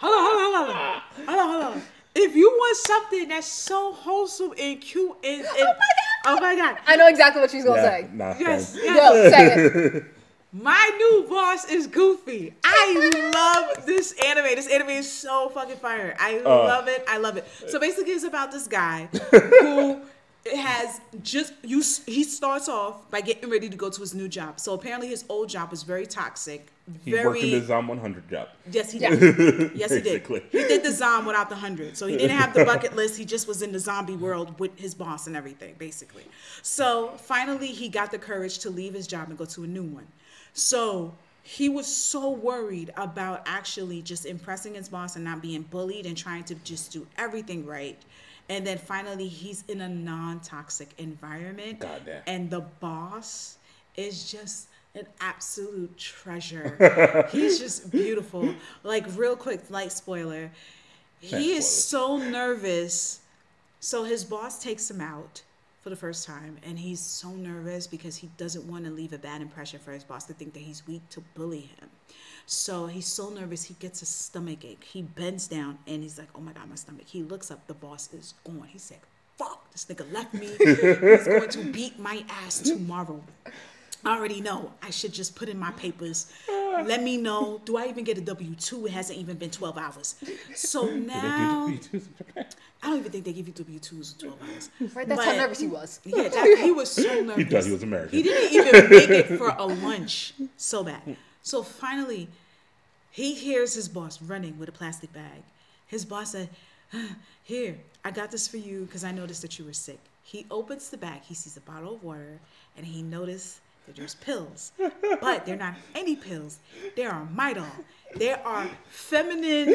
Hold on. If you want something that's so wholesome and cute and oh my God. I know exactly what she's going to say. Nah, Yes. Go, say it. My new boss is Goofy. I love this anime. This anime is so fucking fire. I love it. So basically, it's about this guy who has he starts off by getting ready to go to his new job. So apparently, his old job was very toxic. He worked in the Zom 100 job. Yes, he Yeah. did. Yes, he did. Basically. He did the Zom without the 100. So he didn't have the bucket list. He just was in the zombie world with his boss and everything, basically. So finally, he got the courage to leave his job and go to a new one. So he was so worried about actually just impressing his boss and not being bullied and trying to just do everything right. And then finally, he's in a non-toxic environment. Goddamn. And the boss is just an absolute treasure. He's just beautiful. Like, real quick, light spoiler. He is so nervous. So his boss takes him out for the first time, and he's so nervous because he doesn't want to leave a bad impression for his boss to think that he's weak to bully him. So he's so nervous, he gets a stomach ache. He bends down, and he's like, oh my God, my stomach. He looks up, the boss is gone. He said, fuck, this nigga left me. He's going to beat my ass tomorrow. I already know. I should just put in my papers. Let me know. Do I even get a W-2? It hasn't even been 12 hours. So now, I don't even think they give you W-2s in 12 hours. Right, that's how nervous he was. Yeah, he was so nervous. He thought he was American. He didn't even make it for a lunch. So bad. So finally, he hears his boss running with a plastic bag. His boss said, here, I got this for you because I noticed that you were sick. He opens the bag. He sees a bottle of water, and he noticed that there's pills. But they're not any pills. They are Midol. There are feminine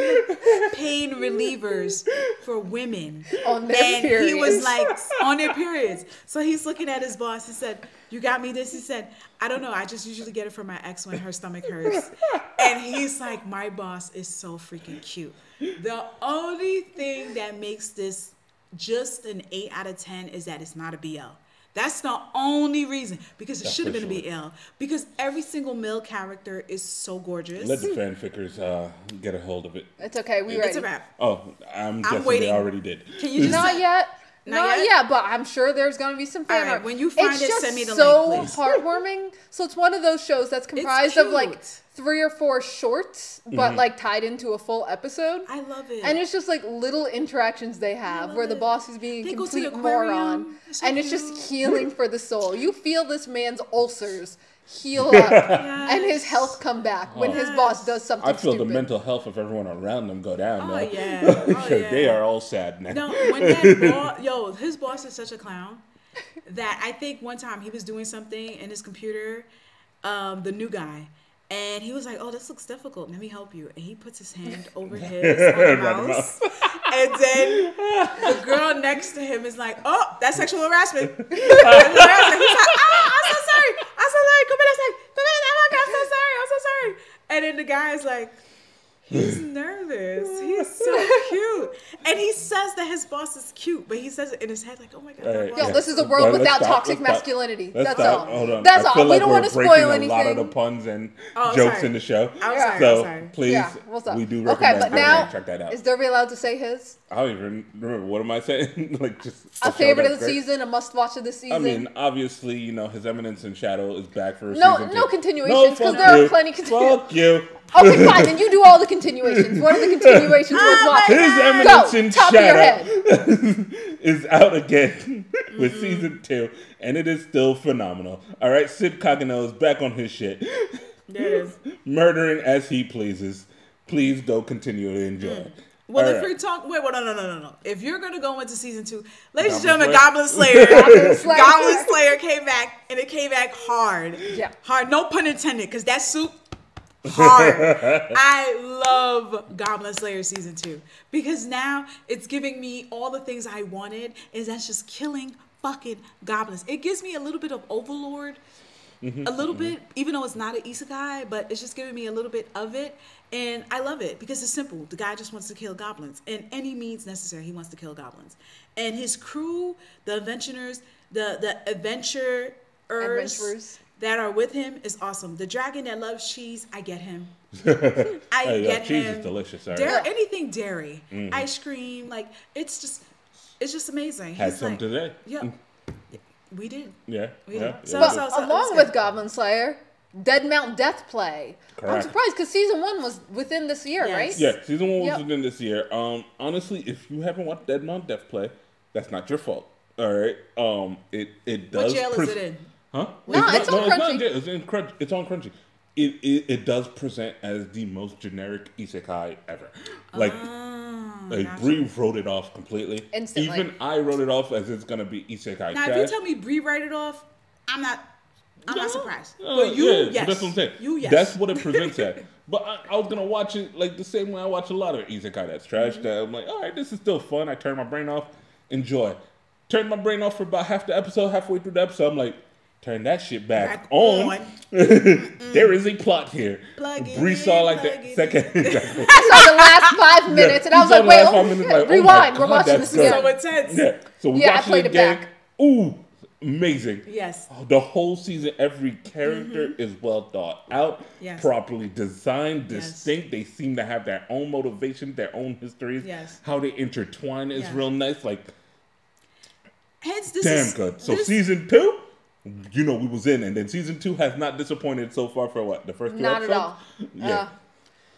pain relievers for women. On their periods. He was like, on their periods. So he's looking at his boss. He said, you got me this? He said, I don't know. I just usually get it for my ex when her stomach hurts. And he's like, my boss is so freaking cute. The only thing that makes this just an 8 out of 10 is that it's not a BL. That's the only reason. Because it That's should have for been a sure. BL. Because every single male character is so gorgeous. Let the fanfickers get a hold of it. It's okay. We It's ready. a wrap. Oh, I'm guessing waiting. they already did. Can you just Not say- yet. Not Not yet? yet, but I'm sure there's going to be some fan All right, art. when you find it's it, just send me the so link, please. heartwarming. So it's one of those shows that's comprised of like cute. 3 or 4 shorts, but like tied into a full episode. I love it. And it's just like little interactions they have love where the it. boss is being a They go to the complete moron. aquarium. It's so And it's cute. just healing for the soul. You feel this man's ulcers heal up and his health come back when his boss does something I feel stupid. the mental health of everyone around them go down. Oh, though. yeah. Oh, Because yeah. they are all sad now. No, when that boss, his boss is such a clown that I think one time he was doing something in his computer, the new guy, and he was like, "Oh, this looks difficult. Let me help you." And he puts his hand over his mouse, and then the girl next to him is like, "Oh, that's sexual harassment." He's like, "Oh, I'm so sorry. I'm so sorry. Come in." I like, "Come in. Oh my God, I'm so sorry. I'm so sorry." And then the guy is like, he's nervous. He's so cute. And he says that his boss is cute, but he says it in his head like, oh my God. my Alright, boss Yo, is this is a cute." world Let's without stop, toxic let's stop. masculinity. Let's That's stop. all. Hold on. That's I all. feel We like don't we're want to breaking spoil a anything. lot of the puns and Oh, jokes sorry. in the show. I'm Yeah. sorry. So I'm sorry. please, Yeah, we'll stop. we do Okay, recommend but going now, and check that out. is Derby allowed to say his? I don't even remember, what am I saying? Like just A show favorite of that's the great. season, a must watch of the season. I mean, obviously, you know, His Eminence in Shadow is back for No- season 2. no continuations, 'cause fuck there are you. plenty Fuck you. okay, fine, then you do all the continuations. What are the continuations worth watching? His Eminence Go, in top of your Shadow is out again with season 2, and it is still phenomenal. All right, Sid Kagano is back on his shit, There it is. murdering as he pleases. Please go continue to enjoy it. Well, All if right. we talk, wait, well, no. If you're going to go into season 2, ladies and Goblin gentlemen, Slayer. Goblin Slayer. Slayer. Goblin Slayer came back, and it came back hard. Yeah. Hard. No pun intended, because that soup, hard. I love Goblin Slayer season 2 because now it's giving me all the things I wanted, is that's just killing fucking goblins. It gives me a little bit of Overlord, a little bit, even though it's not an isekai, but it's just giving me a little bit of it. And I love it because it's simple. The guy just wants to kill goblins. And any means necessary, he wants to kill goblins. And his crew, the adventurers, the adventurers that are with him is awesome. The dragon that loves cheese, I get him. I Hey, get cheese him. is delicious. All right. Dairy, anything dairy, ice cream, like it's just amazing. Had He's some like, today. Yeah, we did. Yeah. We Yeah. did. So- yeah. so- Along with Goblin Slayer, Dead Mount Death Play. I'm Correct. surprised because season 1 was within this year, Yes. right? Yeah, season 1 was Yep. within this year. Honestly, if you haven't watched Dead Mount Death Play, that's not your fault. All right. It does. What jail is it in? Huh? No, it's on It's not Crunchy. in jail. It's on Crunchy. It does present as the most generic isekai ever. Like gotcha. Bree wrote it off completely. Instantly. Even I wrote it off as it's gonna be isekai Now, trash. if you tell me Bree write it off, I'm not surprised. But you, yeah, yes. that's what I'm saying. You, yes. That's what it presents at. But I was gonna watch it like the same way I watch a lot of isekai that's trash. Mm-hmm. That I'm like, all right, this is still fun. I turn my brain off, enjoy. Turn my brain off for about half the episode. Halfway through the episode, I'm like, turn that shit back on. There is a plot here. Plug it Bree in, saw like plug that it second. I saw the last 5 minutes and I was You saw like, the wait, last 5 minutes, like, oh my rewind. We're God, watching that's this again. So intense. Yeah. So we Yeah, I watched played it it again. back. Ooh, amazing. Yes. The whole season, every character is well thought out, Yes. properly designed, Yes. distinct. They seem to have their own motivation, their own histories. Yes. How they intertwine is Yes. real nice. Like, Hence, this damn is good. So this- season 2, you know, we was in, and then season 2 has not disappointed so far for what, the first 2 Not at episodes? all. Yeah.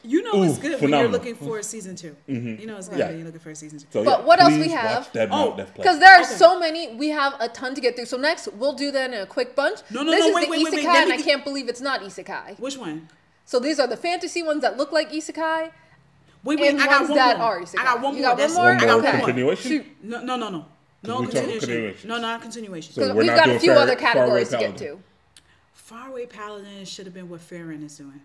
You know it's Ooh, good when phenomenal. you're looking for season 2. You know it's good Yeah. when you're looking for season 2. So, But yeah, what else we please have? watch Dead Mount Death Play. Because there are Okay. so many, we have a ton to get through. So next, we'll do that in a quick bunch. No, this is wait, the wait, isekai, wait, let and me I get- can't believe it's not isekai. Which one? So these are the fantasy ones that look like isekai, Wait, and I got ones one that more. are isekai. I got one You more. got That's one more? I got Okay. one more. Continuation? Shoot. No we talking continuation. continuations. No, not continuation. So Because we're we've not got a doing few other Faraway categories to get Paladin. to. Faraway Paladin should have been what Frieren is doing.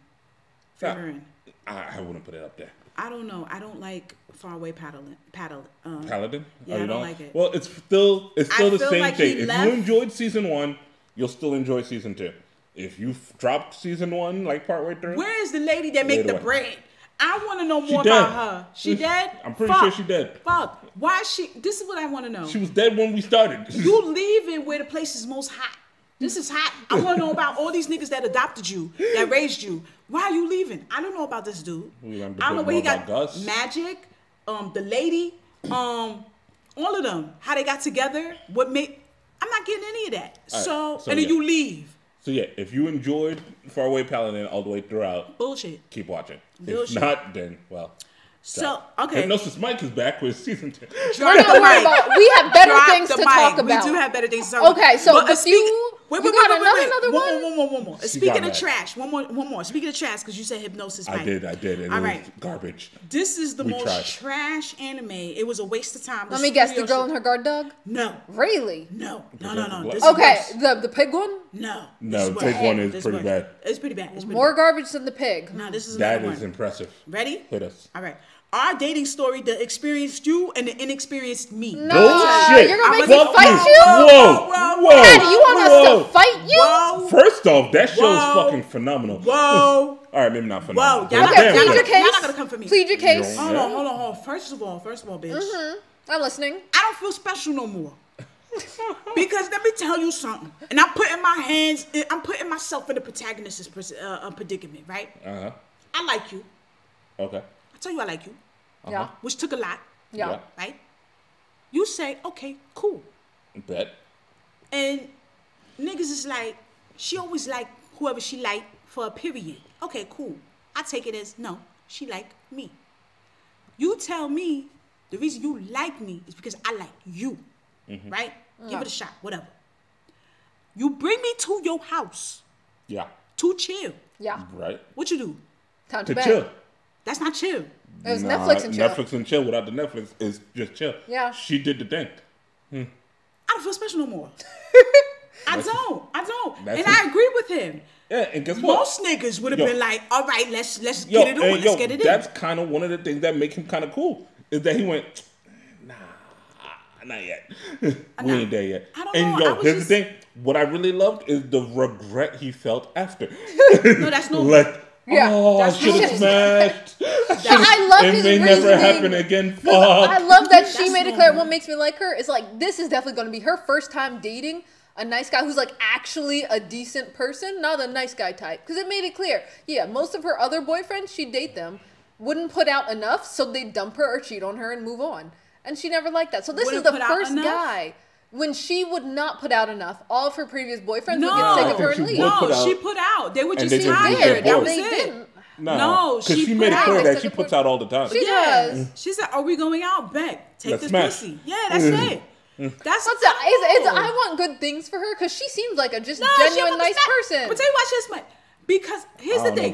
Yeah. Frieren. I wouldn't put it up there. I don't know. I don't like Faraway Paladin. Paladin? Yeah, Oh, you I don't like it. Well, it's still the feel same like thing. he If left- you enjoyed season 1, you'll still enjoy season 2. If you dropped season 1 like partway through, Where is the lady that make Later the on. bread? I want to know more dead. about her. She dead? I'm pretty sure she dead. Fuck. Why is she? This is what I want to know. She was dead when we started. You leaving where the place is most hot. This is hot. I want to know about all these niggas that adopted you, that raised you. Why are you leaving? I don't know about this dude. I don't know where he got Gus. Magic, the lady, all of them. How they got together. What made? I'm not getting any of that. So and then you leave. So yeah, if you enjoyed Faraway Paladin all the way throughout, bullshit. Keep watching. Bullshit. If not, then well. So okay. Hypnosis Mike is back with season 2. We're not worried about. We have better things to talk about. We do have better things to talk about. Okay, so but if you got another one. One more. Speaking of trash, one more. Speaking of trash, because you said Hypnosis Mike. I did. And all right, garbage. This is the most trash anime. It was a waste of time. Let me guess, the girl and her guard dog? No. Really? No. Okay, the pig one? No. No, the pig one is pretty bad. It's pretty bad. More garbage than the pig. No, this is that is impressive. Ready? Hit us. All right. Our dating story, the experienced you and the inexperienced me. No shit. You're gonna make me fight you? Whoa. Daddy, you want us to fight you? Whoa. First off, that show is fucking phenomenal. Whoa. All right, maybe not phenomenal. Whoa. Okay, plead your case. Y'all not gonna come for me. Plead your case. Hold on. First of all, bitch. I'm listening. I don't feel special no more. Because let me tell you something. And I'm putting myself in the protagonist's predicament, right? Uh-huh. I like you. Okay. I tell you I like you. Yeah. Which took a lot. Yeah. Right? You say, okay, cool. Bet. And niggas is like, she always like whoever she like for a period. Okay, cool. I take it as, no, she like me. You tell me the reason you like me is because I like you. Mm-hmm. Right? Yeah. Give it a shot, whatever. You bring me to your house. Yeah. To chill. Yeah. Right. What you do? Time to bed. Chill. That's not chill. It was Netflix and chill. Netflix and chill without the Netflix is just chill. Yeah. She did the thing. I don't feel special no more. I don't. And I agree with him. Yeah, and guess what? Most niggas would have been like, all right, let's get it on. Let's get it in. That's kind of one of the things that make him kind of cool. Is that he went, nah, not yet. We ain't there yet. I don't and know. Here's the thing. What I really loved is the regret he felt after. No, that's no. Like, yeah, I should have smashed. I love his reasoning. It may never happen again. Fuck. I love that she made it clear. What makes me like her is like, this is definitely going to be her first time dating a nice guy who's like actually a decent person, not a nice guy type. Because it made it clear. Yeah, most of her other boyfriends, she'd date them, wouldn't put out enough, so they'd dump her or cheat on her and move on. And she never liked that. So this is the first guy. When she would not put out enough, all of her previous boyfriends would get sick of her and leave. No, she put out. They would just see tired. That was they it. Didn't. No, because she made it clear that she puts out all the time. She does. She said, "Are we going out? Bet. Take this pussy." Yeah, that's it. That's what's that? I want good things for her because she seems like a genuine nice person. But tell you why she's smart. Because here's the thing.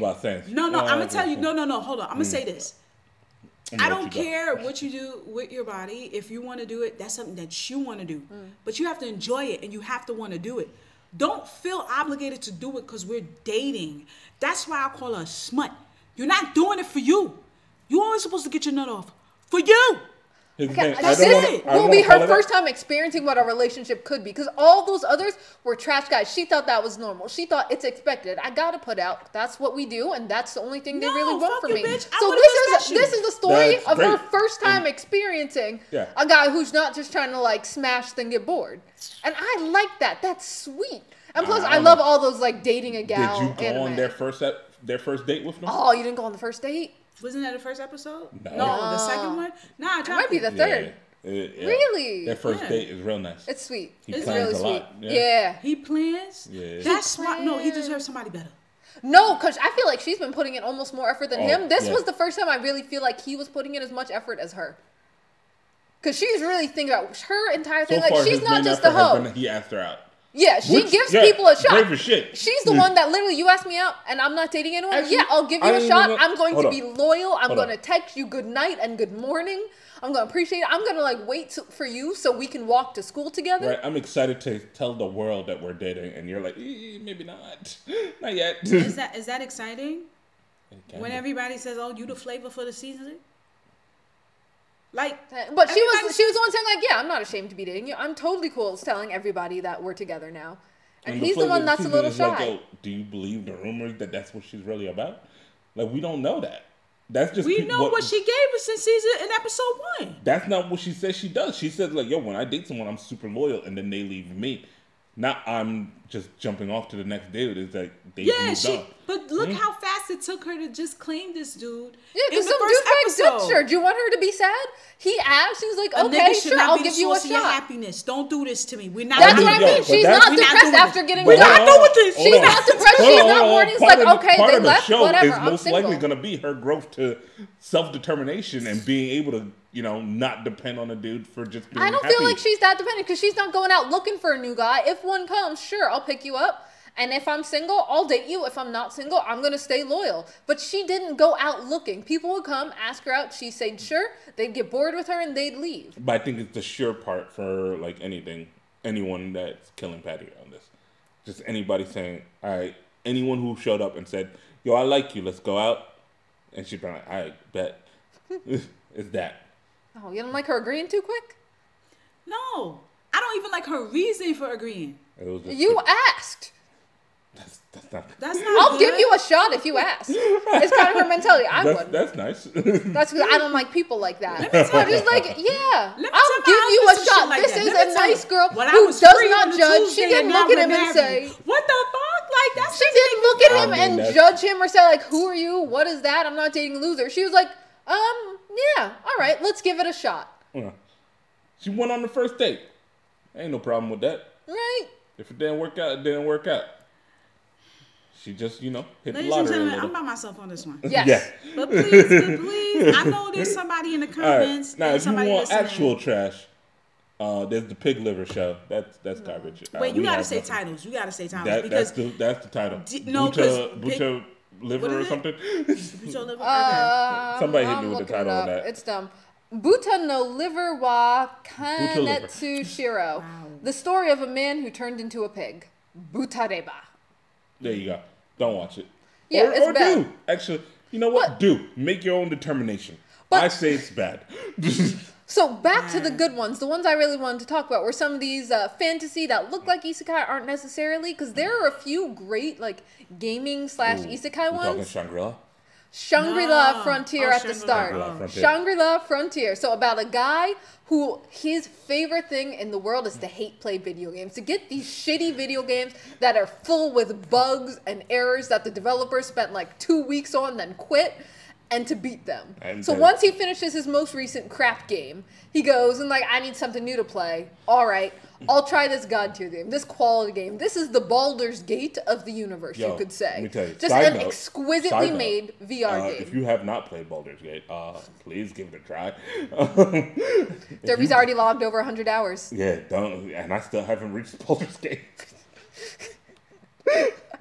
No, I'm gonna tell you. No. Hold on. I'm gonna say this. I don't care what you do with your body. If you want to do it, that's something that you want to do. But you have to enjoy it and you have to want to do it. Don't feel obligated to do it because we're dating. That's why I call her a smut. You're not doing it for you. You're always supposed to get your nut off. For you. Okay, this will be her first time experiencing what a relationship could be. Because all those others were trash guys. She thought that was normal. She thought it's expected. I gotta put out. That's what we do, and that's the only thing they really want from me. Bitch. So this is the story of her first time experiencing a guy who's not just trying to like smash then get bored. And I like that. That's sweet. And plus, I love all those like dating a gal. Did you go on their first date with them? Oh, you didn't go on the first date? Wasn't that the first episode? No. The second one? Nah, it might be the third. Yeah. Really? Their first date is real nice. It's sweet. It's really sweet. Lot. Yeah. He plans? Yeah. That's smart. No, he deserves somebody better. No, because I feel like she's been putting in almost more effort than him. This was the first time I really feel like he was putting in as much effort as her. Because she's really thinking about her entire thing. Like, she's not just a hoe. He asked her out. Yeah, she gives people a shot. Brave as shit. She's the one that literally, you ask me out and I'm not dating anyone. Actually, I'll give you a shot. I'm going to be loyal. I'm going to text you good night and good morning. I'm going to appreciate it. I'm going to like wait for you so we can walk to school together. Right. I'm excited to tell the world that we're dating and you're like, maybe not. Not yet. Is that exciting? When everybody says, oh, you the flavor for the season? Like, but she was the one saying like, yeah, I'm not ashamed to be dating you. I'm totally cool telling everybody that we're together now. And he's the one that's a little shy. Like, do you believe the rumors that that's what she's really about? Like, we don't know that. That's just we know what she gave us in episode 1. That's not what she says she does. She says like, yo, when I date someone, I'm super loyal, and then they leave me. Not I'm just jumping off to the next date. It's like they moved on. But look how fast it took her to just claim this dude. Yeah, because some douchebag ditched her. Do you want her to be sad? He asked. He was like, okay, sure, I'll give you a shot. Your happiness. Don't do this to me. We're not. That's what I mean. She's not depressed after getting. We're not doing this. She's not depressed. She's not horny. It's like, okay, they left. Whatever. I'm most likely going to be her growth to self-determination and being able to, not depend on a dude for just being I don't feel like she's that dependent because she's not going out looking for a new guy. If one comes, sure, I'll pick you up. And if I'm single, I'll date you. If I'm not single, I'm going to stay loyal. But she didn't go out looking. People would come, ask her out. She said sure. They'd get bored with her and they'd leave. But I think it's the sure part for like anyone that's killing Patty on this. Just anybody saying, all right, anyone who showed up and said, yo, I like you, let's go out. And she'd be like, all right, bet. It's that. Oh, you don't like her agreeing too quick? No. I don't even like her reasoning for agreeing. You asked. That's not. I'll give you a shot if you ask. It's kind of her mentality. I would. That's nice. That's because I don't like people like that. I'm just like, yeah, I'll give you a shot. This is a nice girl who does not judge. She didn't look at him and say, "What the fuck?" Like that's. She didn't look at him and judge him or say like, "Who are you? What is that? I'm not dating a loser." She was like, yeah, all right, let's give it a shot. Yeah. She went on the first date. Ain't no problem with that. Right. If it didn't work out, it didn't work out. She just, hit Ladies the lottery and gentlemen, a little. I'm by myself on this one. Yes. Yeah. But please, I know there's somebody in the comments. Right. Now, if you want listening. actual trash, there's the Pig Liver Show. That's garbage. Wait, you gotta say titles. You gotta say titles because that's the title. No, Bucha Liver or something. Bucha Liver. Okay. Somebody hit me with the title on that. It's dumb. Buta no Liver wa Kanetsu Shiro. Wow. The story of a man who turned into a pig. Butareba. There you go. Don't watch it. Yeah, it's bad. Do. Actually, you know what? Do. Make your own determination. I say it's bad. So back to the good ones. The ones I really wanted to talk about were some of these fantasy that look like isekai aren't necessarily, because there are a few great like gaming / isekai ones. Talking Shangri-La? Shangri-La Frontier at the start. Frontier. Shangri-La Frontier. So about a guy who his favorite thing in the world is to hate play video games. To get these shitty video games that are full with bugs and errors that the developers spent like 2 weeks on, then quit, and to beat them. So once he finishes his most recent crap game, he goes and like, I need something new to play. All right, I'll try this God tier game, this quality game. This is the Baldur's Gate of the universe, you could say. Let me tell you. Just an exquisitely made VR game. If you have not played Baldur's Gate, please give it a try. Derby's already logged over 100 hours. Yeah, and I still haven't reached Baldur's Gate.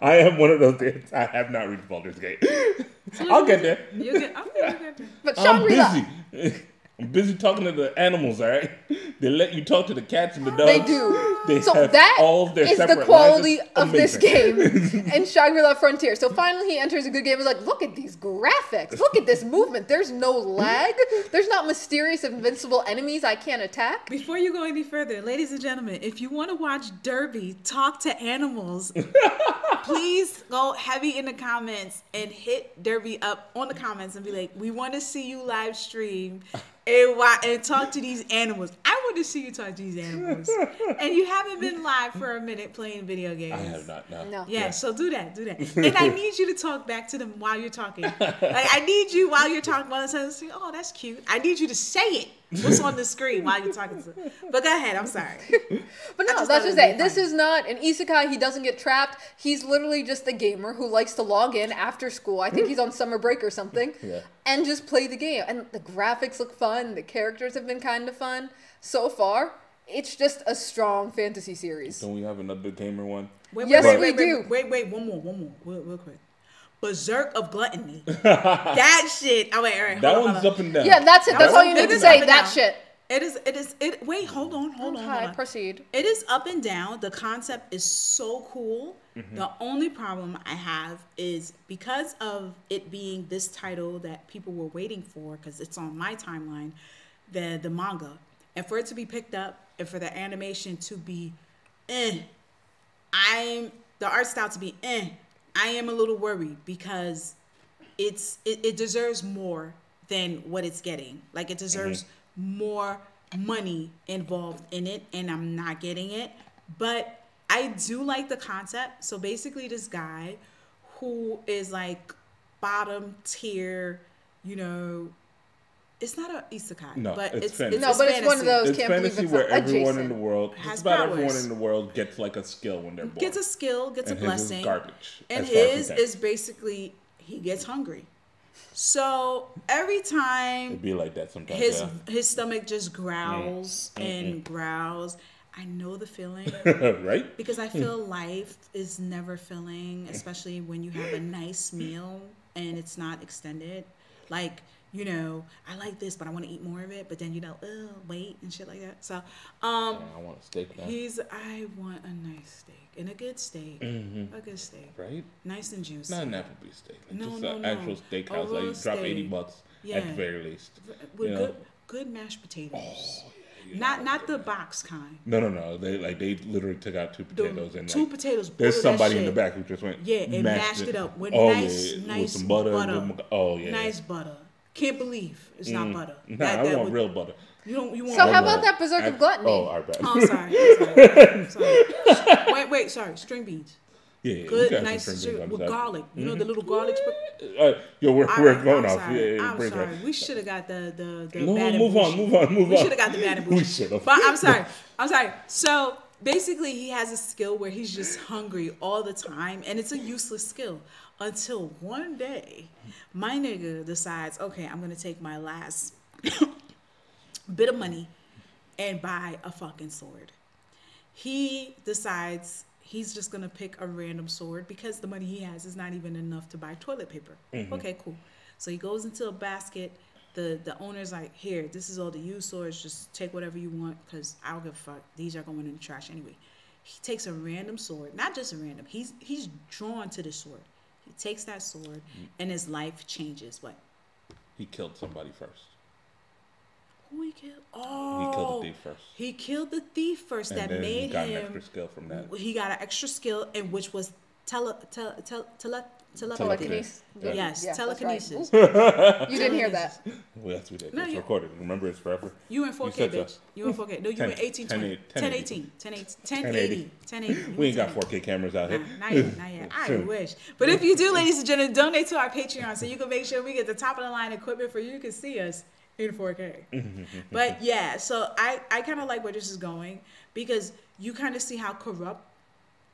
I am one of those kids. I have not reached Baldur's Gate. I'll get there. You'll get there. But Shangri-La. I'm busy. I'm busy talking to the animals, all right? They let you talk to the cats and the dogs. They do. So have that all their is the quality of this game in Shangri-La Frontier. So finally he enters a good game. He's like, look at these graphics. Look at this movement. There's no lag. There's not mysterious invincible enemies I can't attack. Before you go any further, ladies and gentlemen, if you want to watch Derby talk to animals, please go heavy in the comments and hit Derby up on the comments and be like, we want to see you live stream and talk to these animals. I want to see you talk to these animals. And you haven't been live for a minute playing video games. I have not, no. Yeah, so do that. And I need you to talk back to them while you're talking. Like, I need you while you're talking, while I'm saying, oh, that's cute. I need you to say it. What's on the screen while you're talking to them. But go ahead, I'm sorry. But no, that's just it. This is not an isekai. He doesn't get trapped. He's literally just a gamer who likes to log in after school. I think he's on summer break or something. Yeah. And just play the game. And the graphics look fun. The characters have been kind of fun. So far, it's just a strong fantasy series. Don't we have another gamer one? Yes, we do. Wait, one more, real quick. Berserk of Gluttony. That shit. Oh, wait, all right. That one's up and down. Yeah, that's it. That's all you need to say. That shit. Wait, hold on. Proceed. It is up and down. The concept is so cool. Mm-hmm. The only problem I have is because of it being this title that people were waiting for, because it's on my timeline, the manga, and for it to be picked up and for the animation to be the art style to be I am a little worried because it deserves more than what it's getting. Like, it deserves more money involved in it, and I'm not getting it. But I do like the concept. So basically, this guy who is like bottom tier, you know, it's not an isekai, No, but it's it's fantasy. No, but it's one of those. It's Can't believe fantasy it's where not everyone in adjacent. the world, Has just about powers. everyone in the world, gets like a skill when they're born. Gets a skill, gets And a his is blessing. garbage, And as far as his he is basically he gets hungry. So every time It'd be like that sometimes. his stomach just growls and growls. I know the feeling. Right? Because I feel life is never filling, especially when you have a nice meal and it's not extended. Like, you know, I like this, but I want to eat more of it. But then, you know, wait and shit like that. So, I want a steak now. I want a nice steak and a good steak. A good steak. Right? Nice and juicy. Not an Applebee's steak. Like No, just no, an no. actual steakhouse. A Like, real you drop steak. $80 Yeah. at the very least. With You know? good mashed potatoes. Oh, yeah, Not the box kind. No. They literally took out two potatoes and Two like, potatoes. there's boiled that somebody in shit. the back who just went And mashed it up with nice nice with some butter. Oh yeah, Nice butter. Can't believe it's not butter. Nah, I want real butter. You want. So how no. about that berserk of gluttony? Oh, our bad. Oh, I'm sorry. Wait. Sorry. String beans. Yeah, you Good, got nice some string, shrimp beans, with I'm sorry. garlic. You know the little garlic. Yo, we're going off. Sorry. Yeah, I'm bring sorry. it. We should have got the No, bad and move on. bougie. We should have got the bad and We bougie. should have. But I'm sorry. So basically, he has a skill where he's just hungry all the time, and it's a useless skill until one day, my nigga decides, okay, I'm gonna take my last bit of money and buy a fucking sword. He decides he's just gonna pick a random sword because the money he has is not even enough to buy toilet paper. Okay, cool. So he goes into a basket. The owner's like, here, this is all the used swords. Just take whatever you want because I don't give a fuck. These are going in the trash anyway. He takes a random sword, not just a random. He's drawn to the sword. He takes that sword and his life changes. What? He killed somebody first. Who he killed? Oh, He killed the thief first. He killed the thief first. And that then made he got him. an extra skill from that. He got an extra skill, and which was telepathy. Telekinesis. Yeah. Yes, Yeah, that's telekinesis. You didn't hear that. Well, yes, we did. No, It's you- recorded. Remember, it's forever. You in You 4K, said bitch. so. You in 4K. No, you in 1820. 1080. 1080. 1080. We ain't got 4K cameras out here. Not yet. I wish. But if you do, ladies and gentlemen, donate to our Patreon so you can make sure we get the top of the line equipment for you can see us in 4K. But yeah, so I kind of like where this is going because you kind of see how corrupt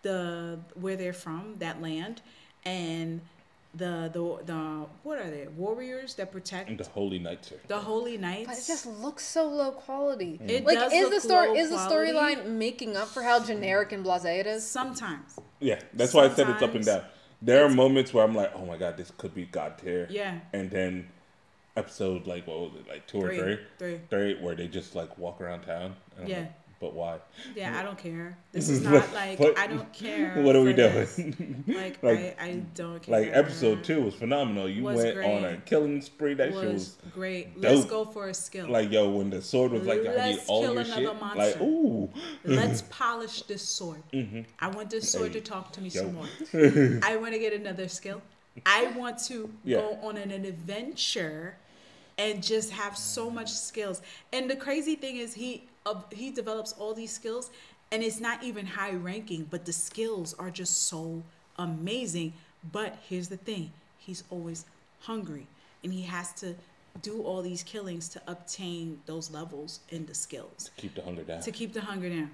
where they're from, that land, and the what are they? Warriors that protect The Holy Knights are. the Holy Knights. But it just looks so low quality. It Like, does is look the low storyline making up for how generic and blasé it is? Sometimes. Yeah, that's why I said it's up and down. Sometimes There are moments where I'm like, oh my god, this could be God tier. Yeah. And then episode, like, what was it, like 2 or Three. 3? 3, where they just, like, walk around town. And I'm Yeah. like, but why? Yeah, I don't care. This is not like What- I don't care. What are we for doing? this. Like, Like- I don't care. Like, episode 2 was phenomenal. You Was went on great. a killing spree. That shit was was great. dope. Let's go for a skill. like, yo, when the sword was like, yo, I need Let's all kill your another shit. monster. Like, ooh. Let's polish this sword. I want this sword Hey, to talk to me yo. some more. I want to get another skill. I want to Yeah. go on an adventure and just have so much skills. And the crazy thing is he develops all these skills and it's not even high ranking, but the skills are just so amazing. But here's the thing. He's always hungry and he has to do all these killings to obtain those levels in the skills. Keep the hunger down. To keep the hunger down.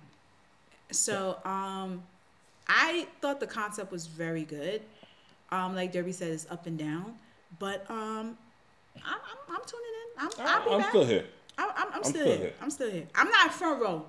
So, I thought the concept was very good. Like Derby said, it's up and down. But I'm tuning in. I'll be I'm back. still here. I'm still still here. here. I'm still here. I'm not front row.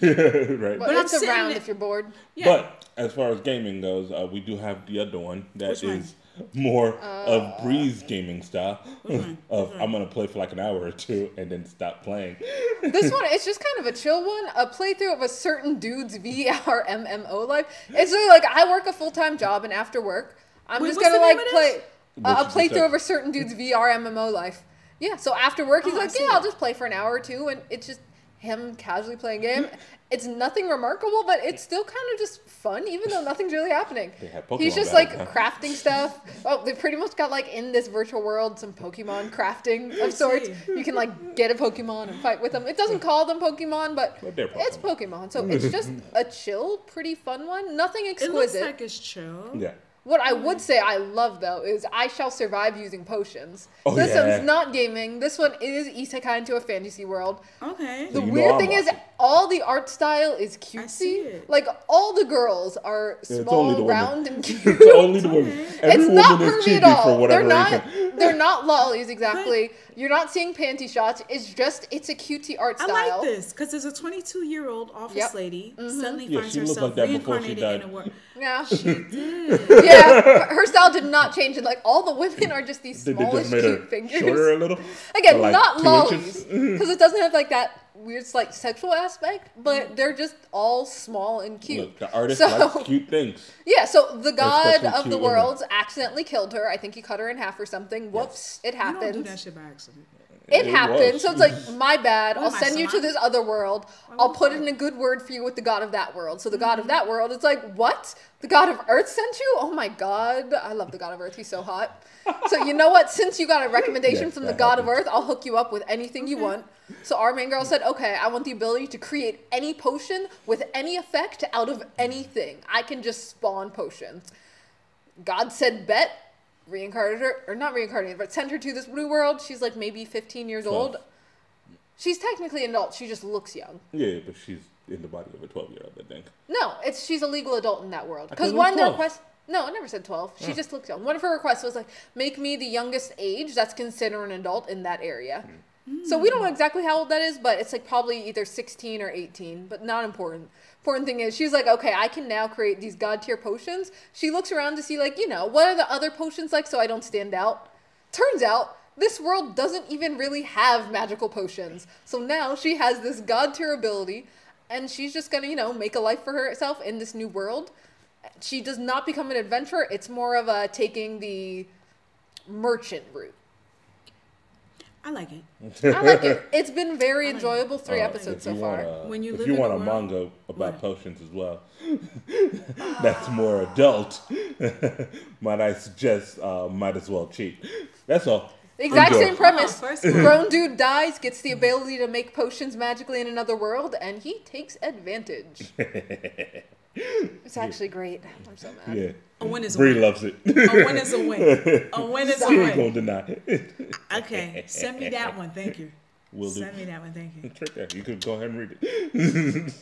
Right. But I'm it's sitting around there- if you're bored. Yeah. But as far as gaming goes, we do have the other one that Which is one? more of Bree's gaming style. one? Of I'm gonna play for like an hour or two and then stop playing. This one, it's just kind of a chill one. A playthrough of a certain dude's VR MMO life. It's really like I work a full-time job and after work, I'm Wait, just what's gonna the like name of play this? a What you just playthrough said. of a certain dude's VR MMO life. Yeah, so after work, he's Oh, I like, see. yeah, I'll just play for an hour or two, and it's just him casually playing a game. It's nothing remarkable, but it's still kind of just fun, even though nothing's really happening. He's just like crafting stuff. Oh, they pretty much got like in this virtual world some Pokemon crafting of sorts. You can like get a Pokemon and fight with them. It doesn't call them Pokemon, but it's Pokemon. So it's just a chill, pretty fun one. Nothing exquisite. It looks like it's chill. Yeah. What I would say I love, though, is I shall survive using potions. This one's not gaming. This one is isekai into a fantasy world. Okay. The weird thing is, all the art style is cutesy. Like, all the girls are small, round, and cute. It's only the women. Every It's not woman is pervy at cheeky all. for whatever reason. They're not lollies, exactly. You're not seeing panty shots. It's a cutesy art style. I like this, because there's a 22-year-old office lady suddenly finds she looked herself like that before she reincarnated died. in a world. Yeah. She did. Yeah, her style did not change. And like all the women are just these smallish, cute fingers. Shorter a little. Again, like not 2 lollies, inches. because it doesn't have like that weird, like sexual aspect. But they're just all small and cute. Look, the artist likes cute things. Yeah, so the god Especially of the cute worlds accidentally killed her. I think he cut her in half or something. Whoops, it You don't do happens. that shit by accident. It It happened. was. So it's like, my bad. What I'll am I, send you to Samantha? this other world. I'll put in a good word for you with the god of that world. So the god of that world, it's like, what? The god of Earth sent you? Oh my god. I love the god of Earth. He's so hot. So you know what? Since you got a recommendation Yes, from the that god of happens. Earth, I'll hook you up with anything you want. So our main girl said, okay, I want the ability to create any potion with any effect out of anything. I can just spawn potions. God said, bet. Reincarnated her, or not reincarnated, but sent her to this new world. She's like maybe 15 years old. She's technically an adult. She just looks young. Yeah, but she's in the body of a 12-year-old, I think. No, she's a legal adult in that world. Because thought it one was of the 12. requests, no, I never said 12. She just looks young. One of her requests was like, make me the youngest age that's considered an adult in that area. So we don't know exactly how old that is, but it's like probably either 16 or 18, but not important. Important thing is, she's like, okay, I can now create these god tier potions. She looks around to see like, what are the other potions like so I don't stand out? Turns out, this world doesn't even really have magical potions. So now she has this god tier ability, and she's just gonna, make a life for herself in this new world. She does not become an adventurer. It's more of a taking the merchant route. I like it. I like it. It's been very enjoyable. 3 episodes so far. When you if live you in want a a world- manga about What? potions as well, that's more adult. Might I suggest, might as well cheat. That's all. Exact Enjoy. same premise. First one. Grown dude dies, gets the ability to make potions magically in another world, and he takes advantage. It's actually great. I'm so mad. Yeah. A win is a Bree win. loves it. A win is a win. A win is a She ain't gonna win. deny it. Okay, send me that one. Thank you. Will do. Send me that one. Thank you. It's right there. You could go ahead and read it.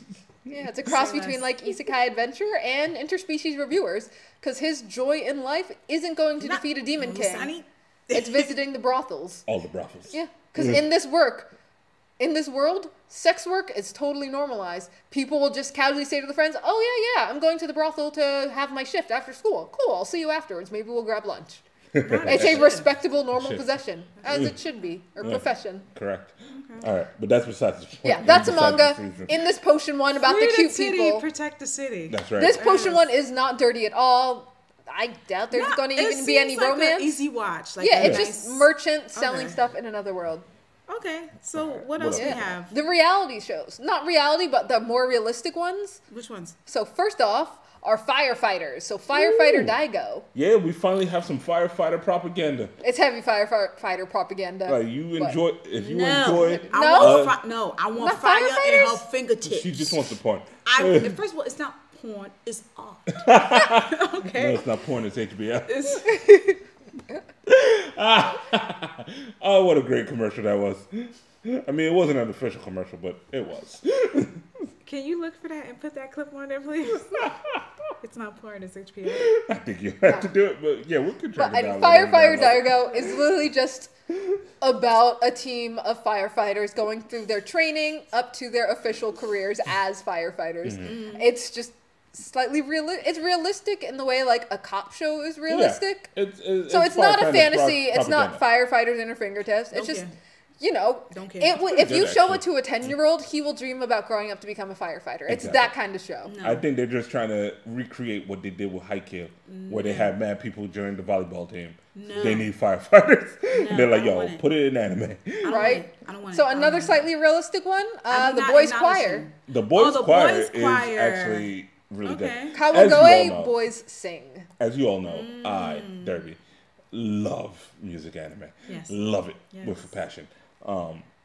Yeah, it's a cross So between nice. like isekai adventure and interspecies reviewers, because his joy in life isn't going to defeat a demon king. Sunny? It's visiting the brothels. All the brothels. Yeah, because in this world, sex work is totally normalized. People will just casually say to the friends, oh yeah, I'm going to the brothel to have my shift after school. Cool, I'll see you afterwards. Maybe we'll grab lunch. It's a respectable, normal Shit. possession, as it should be, or profession. Correct. All right, but that's besides the point. Yeah, that's a Besides manga. the season. In this potion one about Free the cute city, people. protect the city. That's right. This potion one is not dirty at all. I doubt there's going to it even be any seems like romance. An easy watch. Like Yeah, a it's nice- just merchants selling Okay. stuff in another world. Okay, so what What else else? we Yeah. have? The reality shows. Not reality, but the more realistic ones. Which ones? So first off, are firefighters. So Firefighter Ooh. Daigo. Yeah, we finally have some firefighter propaganda. It's heavy firefighter propaganda. Like you But- enjoy, if you No, enjoy, I No? want I want Not fire in firefighters? her fingertips. she just wants the porn. First of all, it's not porn. It's art. No, Okay. it's not porn. It's HBO. It's, Oh, what a great commercial that was. I mean, it wasn't an official commercial, but it was. can you look for that and put that clip on there, please? It's not porn. It's HBO. I think you have to do it, but yeah, we could try But to and download it. Firefighter Daigo is literally just about a team of firefighters going through their training up to their official careers as firefighters. It's just slightly it's realistic in the way like a cop show is realistic. It's So it's not a firefighter fantasy. It's propaganda. not firefighters in her fingertips. It's just Okay. you know, Don't care. if you good, show actually. it to a 10-year-old, he will dream about growing up to become a firefighter. It's Exactly. that kind of show. No. I think they're just trying to recreate what they did with Haikyuu, where they had mad people during the volleyball team. No. They need firefighters. No, They're like, I don't yo, want it. put it in anime. I don't want Right? it. I don't want it. So I don't another want it. slightly realistic one, I do the not boys' acknowledge choir. you. The boys' the choir boys' is choir. actually really Okay. good. As you all Kawagoe know- boys sing. As you all know, I, Derby, love music anime. Yes. Love it Yes. with a passion.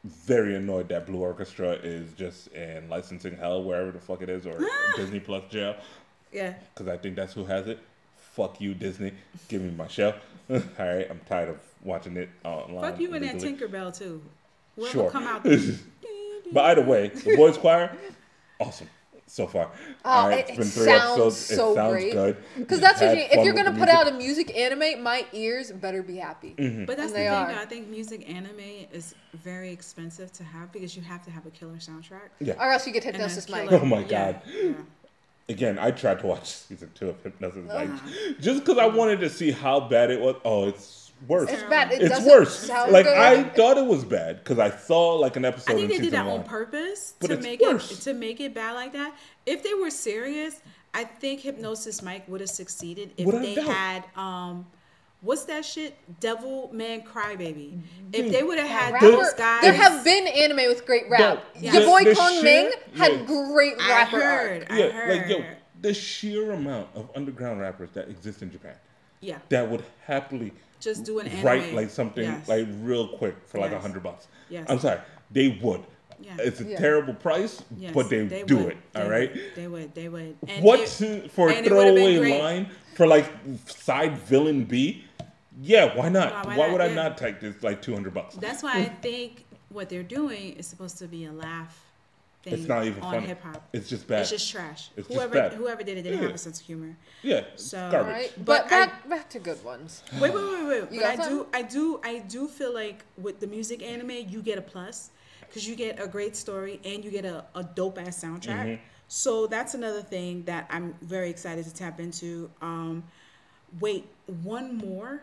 Very annoyed that Blue Orchestra is just in licensing hell, wherever the fuck it is, or Disney Plus jail, Yeah. because I think that's who has it. Fuck you, Disney. Give me my show. All right, I'm tired of watching it online. Fuck you and that illegally. Tinkerbell too. Whoever Sure. come out. But either way, the boys' choir, awesome so far. Oh, It's it been 3 sounds episodes. so it sounds great. good. Because that's what Had you, if fun you're with gonna the put music. out a music anime, my ears better be happy. But that's And the they thing. are. Though. I think music anime is very expensive to have because you have to have a killer soundtrack. Yeah. Or else you get And a Hypnosis Mike. killer- Oh my yeah, God. yeah. Again, I tried to watch season 2 of Hypnosis Mike just because I wanted to see how bad it was. Oh, it's worse. It's bad. It It's doesn't worse. sound Like good. I thought it was bad because I saw like an episode I think in they season did that 1. on purpose But to it's make worse. it bad like that. If they were serious, I think Hypnosis Mike would have succeeded if Without they doubt. had what's that shit? Devil Man Crybaby. If Dude. they would have had Rapper- those guys, there have been anime with great rap. Yeah. Your boy The Kong sheer- Ming had yeah. great I rapper heard. art. I Yeah, heard. like yo, the sheer amount of underground rappers that exist in Japan Yeah, that would happily just do an anime. write like something Yes. like real quick for like Yes. $100. Yes. I'm sorry, they would. Yeah. It's a Yeah. terrible price, Yes, but they do would. it. All right. They would. They would. And What for a and it would've been throwaway great. line for like side villain B? Yeah, why not? Why Why not? would I Yeah. not take this like $200? That's why I think what they're doing is supposed to be a laugh thing. It's not even on funny. hip hop. It's just bad. It's just trash. It's just bad. Whoever did it didn't Yeah. have a sense of humor. Yeah, it's So- garbage. Right? But But back to good ones. Wait. You But got something? I do feel like with the music anime, you get a plus because you get a great story and you get a dope ass soundtrack. Mm-hmm. So that's another thing that I'm very excited to tap into. Wait, one more.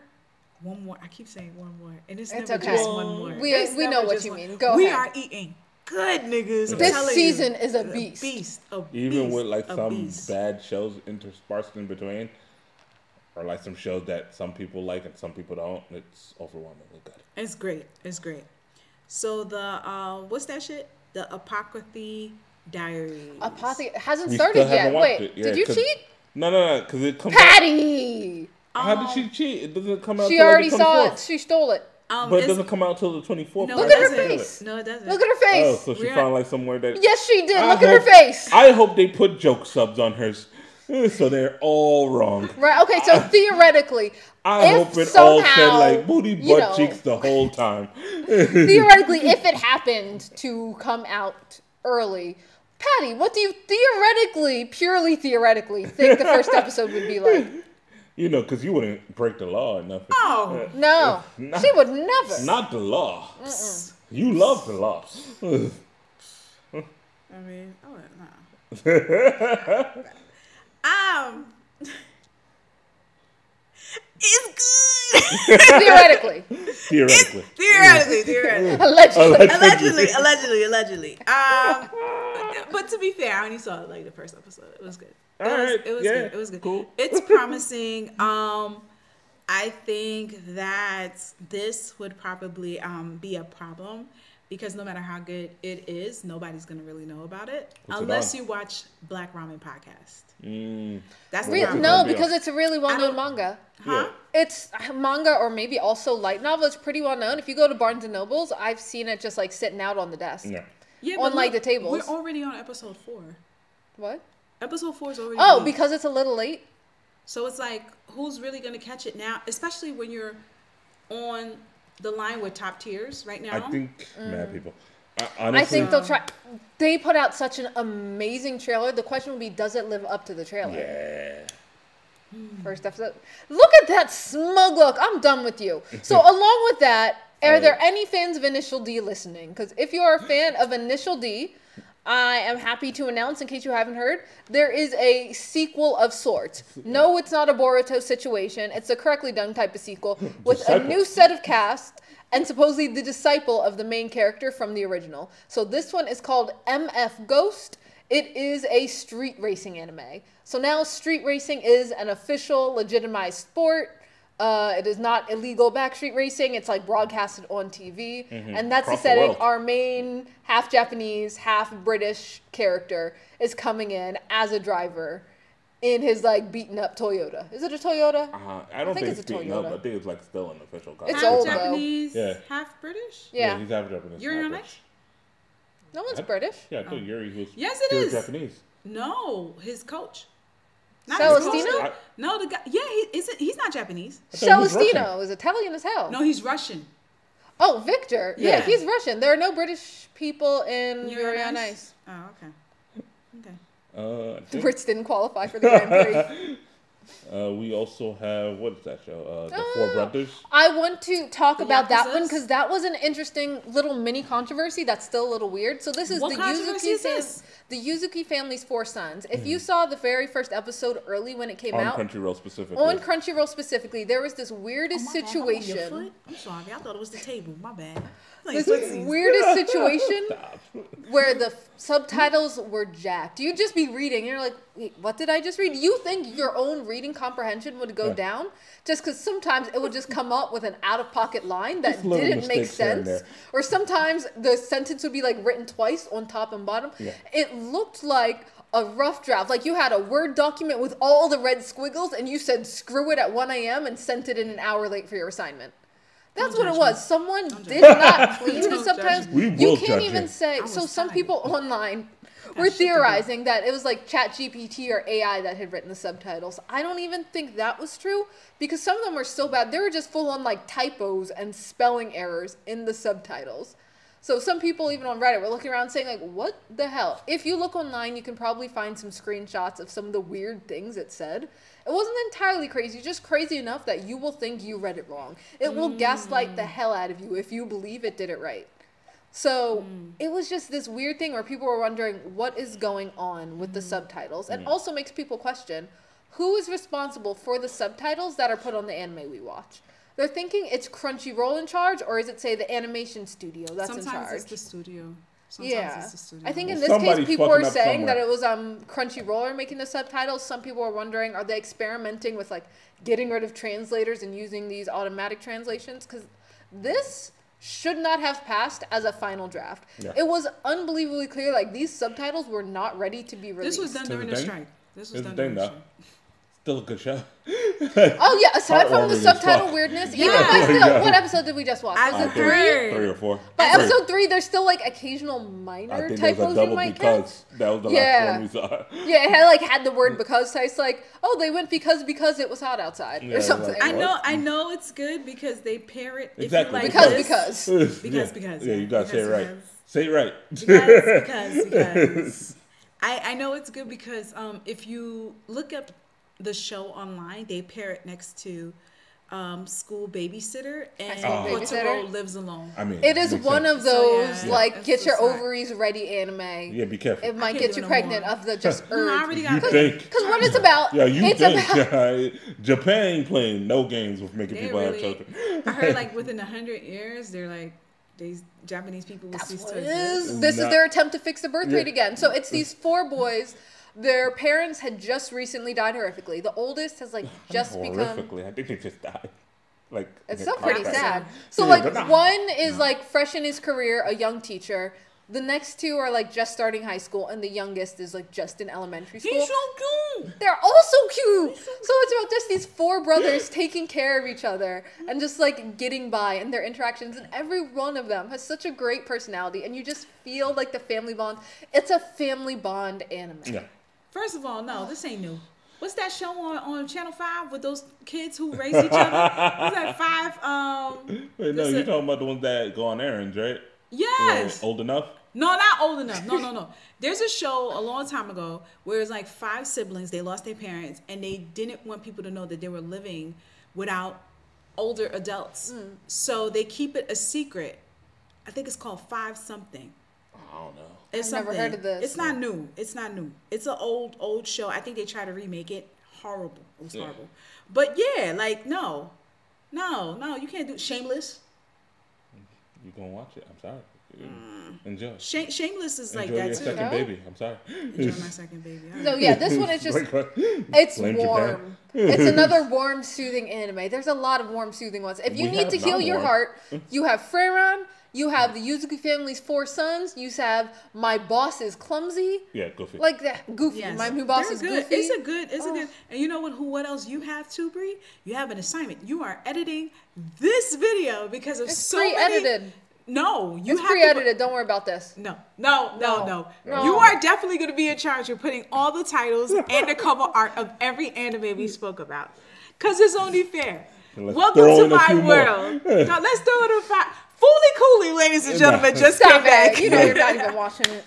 I keep saying one more, and it's never okay. just one more. We It's know never what just you one. mean. Go we ahead. are eating good, niggas. I'm This telling season you. is a beast. Even beast, with like a some beast. bad shows interspersed in between, or like some shows that some people like and some people don't, it's overwhelmingly good. It's great. It's great. So the what's that shit? The Apocryphy Diaries. Apothe hasn't We started still yet. haven't watched Wait, it. Yeah, did you 'cause- cheat? No, because it comes out. Patty! How did she cheat? It doesn't come out She till like already the saw 24th. it. She stole it. But it it's- doesn't come out till the 24th. No, How Look it at her did she doesn't. steal face. No, it doesn't. Look at her Oh, face. so she We're- found like somewhere that. Yes, she did. I Look at her hope- face. I hope they put joke subs on hers, so they're all wrong. Right. Okay. So theoretically, I if hope it all said somehow, like booty you butt know, cheeks the whole time. theoretically, if it happened to come out early, Patty, what do you theoretically, purely theoretically, think the first episode would be like? You know, because you wouldn't break the law or nothing. Oh. No, Not- she would never. Not the law. You love the law. I mean, nah. It's good. Theoretically, Theoretically. Theoretically. Allegedly. But to be fair, I only saw like the first episode. It was good. All right, It was yeah, good. It was good. cool. It's promising. I think that this would probably be a problem because no matter how good it is, nobody's gonna really know about it What's it unless on? you watch Black Ramen Podcast. Mm. That's the What's it problem. no, on? because it's a really well-known don't- manga. Huh? It's manga or maybe also light novel. It's pretty well known. If you go to Barnes and Nobles, I've seen it just like sitting out on the desk. Yeah. Yeah, On, but like, the tables. We're already on episode 4. What? Episode 4 is already. Oh, released. because it's a little late. So it's like, who's really gonna catch it now? Especially when you're on the line with top tiers right now. I think mad people. I Honestly, think they'll try. They put out such an amazing trailer. The question would be, does it live up to the trailer? yeah. First episode. Look at that smug look. I'm done with you. So along with that, are there any fans of Initial D listening? Because if you are a fan of Initial D, I am happy to announce, in case you haven't heard, there is a sequel of sorts. No, it's not a Boruto situation. It's a correctly done type of sequel with a Disciple. new set of cast and supposedly the disciple of the main character from the original. So this one is called MF Ghost. It is a street racing anime. So now street racing is an official, legitimized sport. It is not illegal backstreet racing. It's like broadcasted on TV. And that's Across the the setting. world. Our main half Japanese, half British character is coming in as a driver in his like beaten up Toyota. Is it a Toyota? I don't think it's it's a beaten up. Toyota. I think it's like still an official car. It's Half old, though. Japanese, Yeah. half British. Yeah. he's half Japanese. You're half not British. No one's British. Yeah, I thought Yuri was. Yes, it he was is. Japanese. No, his coach. Not Celestino? his coach. I- No, the guy. Yeah, he isn't. He's not Japanese. I thought he was Celestino Russian. is Italian as hell. No, he's Russian. Oh, Victor. Yeah. Yeah. He's Russian. There are no British people in Yuri on Ice. Oh, okay. Okay. I think, Brits didn't qualify for the Grand Prix. we also have what is that show? The Four Brothers. I want to talk The about that one Yakuzas? because that was an interesting little mini controversy that's still a little weird. So this is What the controversy Yuzuki is this? the Yuzuki family's four sons. If you saw the very first episode early when it came On out, Crunchyroll specifically. on Crunchyroll specifically, there was this weirdest Oh, my bad. I'm on your situation. foot? I'm sorry. I thought it was the table. My bad. Like This footsies. weirdest situation where the subtitles were jacked. You'd just be reading, and you're like, wait, what did I just read? You think your own reading comprehension would go down just because sometimes it would just come up with an out-of-pocket line that Just little didn't make mistakes here and sense. there. Or sometimes the sentence would be like written twice on top and bottom. Yeah. It looked like a rough draft. Like you had a Word document with all the red squiggles and you said screw it at 1 a.m. and sent it in an hour late for your assignment. That's what it was. Someone did not clean the Don't subtitles. judge me. We You will can't judge even you. say. I was So some tired. people online were shit to do. theorizing that it was like ChatGPT or AI that had written the subtitles. I don't even think that was true because some of them were so bad. They were just full on like typos and spelling errors in the subtitles. So some people even on Reddit were looking around saying like, what the hell? If you look online, you can probably find some screenshots of some of the weird things it said. It wasn't entirely crazy, just crazy enough that you will think you read it wrong. It will gaslight the hell out of you if you believe it did it right. So it was just this weird thing where people were wondering what is going on with the subtitles, and also makes people question who is responsible for the subtitles that are put on the anime we watch. They're thinking it's Crunchyroll in charge, or is it, say, the animation studio that's in Sometimes charge? it's the studio. Sometimes Yeah, it's the studio. I think in Well, this case, somebody's people fucking were up saying that somewhere. it was Crunchyroll are making the subtitles. Some people were wondering, are they experimenting with like getting rid of translators and using these automatic translations? Because this should not have passed as a final draft. Yeah. It was unbelievably clear, like these subtitles were not ready to be released. This was done during the thing? strike. This was Here's done the thing, during the though. strike. Still a good show. Oh yeah, aside from the Heartwarming as subtitle fuck. weirdness, Yeah. even by Oh, still, yeah. what episode did we just watch? I Was it I think heard. 3 or 4. By Three. episode 3, there's still like occasional I minor think there was typos a you double might catch. because that was the Yeah. last one we saw. Yeah, it had the word because. So it's like, oh, they went because it was hot outside Yeah, or something. like- I know it's good because they pair it. If Exactly. You like because this, because. because. Yeah, you gotta say it right. because. Say it right. because I know it's good because if you look up the show online, they pair it next to School Babysitter and School Babysitter? Totoro Lives Alone. I mean, It is makes one sense. of So, those yeah. like It's get your just like- ovaries ready anime. Yeah, be careful. It might can't get do you it no pregnant more. of the just I urge. already You got think? Because what it's about, Yeah, you it's think. about Japan ain't playing no games with making They people have really- children. I heard like within 100 years, they're like these Japanese people will That's cease what to it exist. is. This is Nah. their attempt to fix the birth Yeah. rate again. So it's these 4 boys. Their parents had just recently died horrifically. The oldest has like just become. Horrifically. I think they just died. Like It's in a still car pretty crash. sad. So Yeah, like but not- one is like fresh in his career, a young teacher. The next 2 are like just starting high school, and the youngest is like just in elementary school. He's so cute. They're all so cute. So it's about just these 4 brothers taking care of each other and just like getting by and their interactions. And every one of them has such a great personality, and you just feel like the family bond. It's a family bond anime. Yeah. First of all, no, this ain't new. What's that show on Channel 5 with those kids who raise each other? What's that 5? Wait, no, this you're a- talking about the ones that go on errands, right? Yes. Yeah, old enough? No, not old enough. No. There's a show a long time ago where it's like 5 siblings. They lost their parents, and they didn't want people to know that they were living without older adults. So they keep it a secret. I think it's called 5 something. I don't know. It's I've never heard of this. It's not new. It's an old show. I think they tried to remake it. Horrible. It was Yeah. horrible. But yeah, like no, you can't do Shameless. You gonna watch it? I'm sorry. Enjoy. Shameless is like Enjoy that your too. second baby. I'm sorry. Enjoy my second baby. All right. No, yeah, this one is just, Like, it's blame warm. Japan. It's another warm, soothing anime. There's a lot of warm, soothing ones. If you We need to have heal your non-warm. heart, you have Frieren, you have the Yuzuki family's 4 sons, you have My Boss is Clumsy. Yeah, Goofy. Like that. Goofy. Yes. My new boss They're is good. Goofy. It's a good. And you know what else you have too, Bree? You have an assignment. You are editing this video because of It's so many. pre-edited. No, you It's have to. pre-edited. Don't worry about this. No. No. You are definitely going to be in charge of putting all the titles and the cover art of every anime we spoke about. Because it's only fair. Let's Welcome throw to in a my few more. world. Now, let's throw it in Fooly Cooley, ladies and gentlemen, just Stop came back. it. You know you're not even watching it.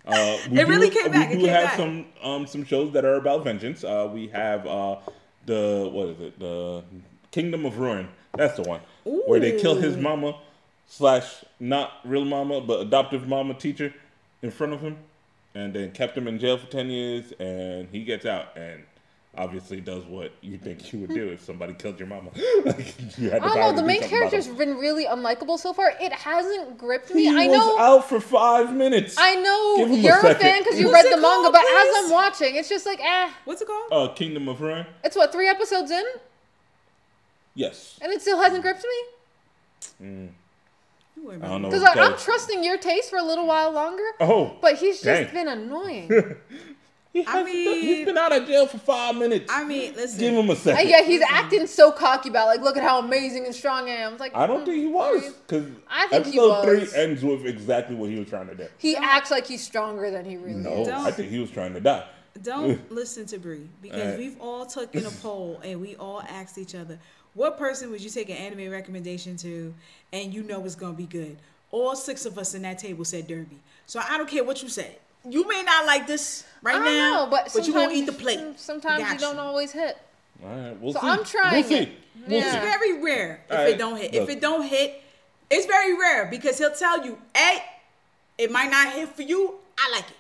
It really came back. We It do came have back. some shows that are about vengeance. We have the Kingdom of Ruin. That's the one where they kill his mama / not real mama but adoptive mama teacher in front of him, and then kept him in jail for 10 years, and he gets out and obviously does what you think you would do if somebody killed your mama. Like, you had I don't know. The main character's been really unlikable so far. It hasn't gripped me. I know. out for 5 minutes. I know Give him a you're a second. fan because you What's read it the manga, called, but please? as I'm watching, it's just like, What's it called? Kingdom of Ruin. It's what, 3 episodes in, Yes. and it still hasn't gripped me. You I don't know. Because what to I'm tell trusting your taste for a little while longer. Oh, But he's just dang. been annoying. He's been out of jail for 5 minutes. I mean, listen. Give him a second. And yeah, he's acting so cocky about like, look at how amazing and strong I am. It's like, I don't think he was, because I think he episode was. 3 ends with exactly what he was trying to do. he acts like he's stronger than he really No, is. I think he was trying to die. Don't listen to Bree, because Alright. we've all taken a poll and we all asked each other, what person would you take an anime recommendation to and you know it's going to be good? All 6 of us in that table said Derby. So I don't care what you said. You may not like this right I don't now, know, but you won't sometimes- eat the plate. Sometimes you Gotcha. don't always hit. All right, we'll So see. I'm trying We'll see. it. We'll Yeah. It's see. very rare if Alright, it don't hit. look. If it don't hit, it's very rare because he'll tell you, hey, it might not hit for you. I like it.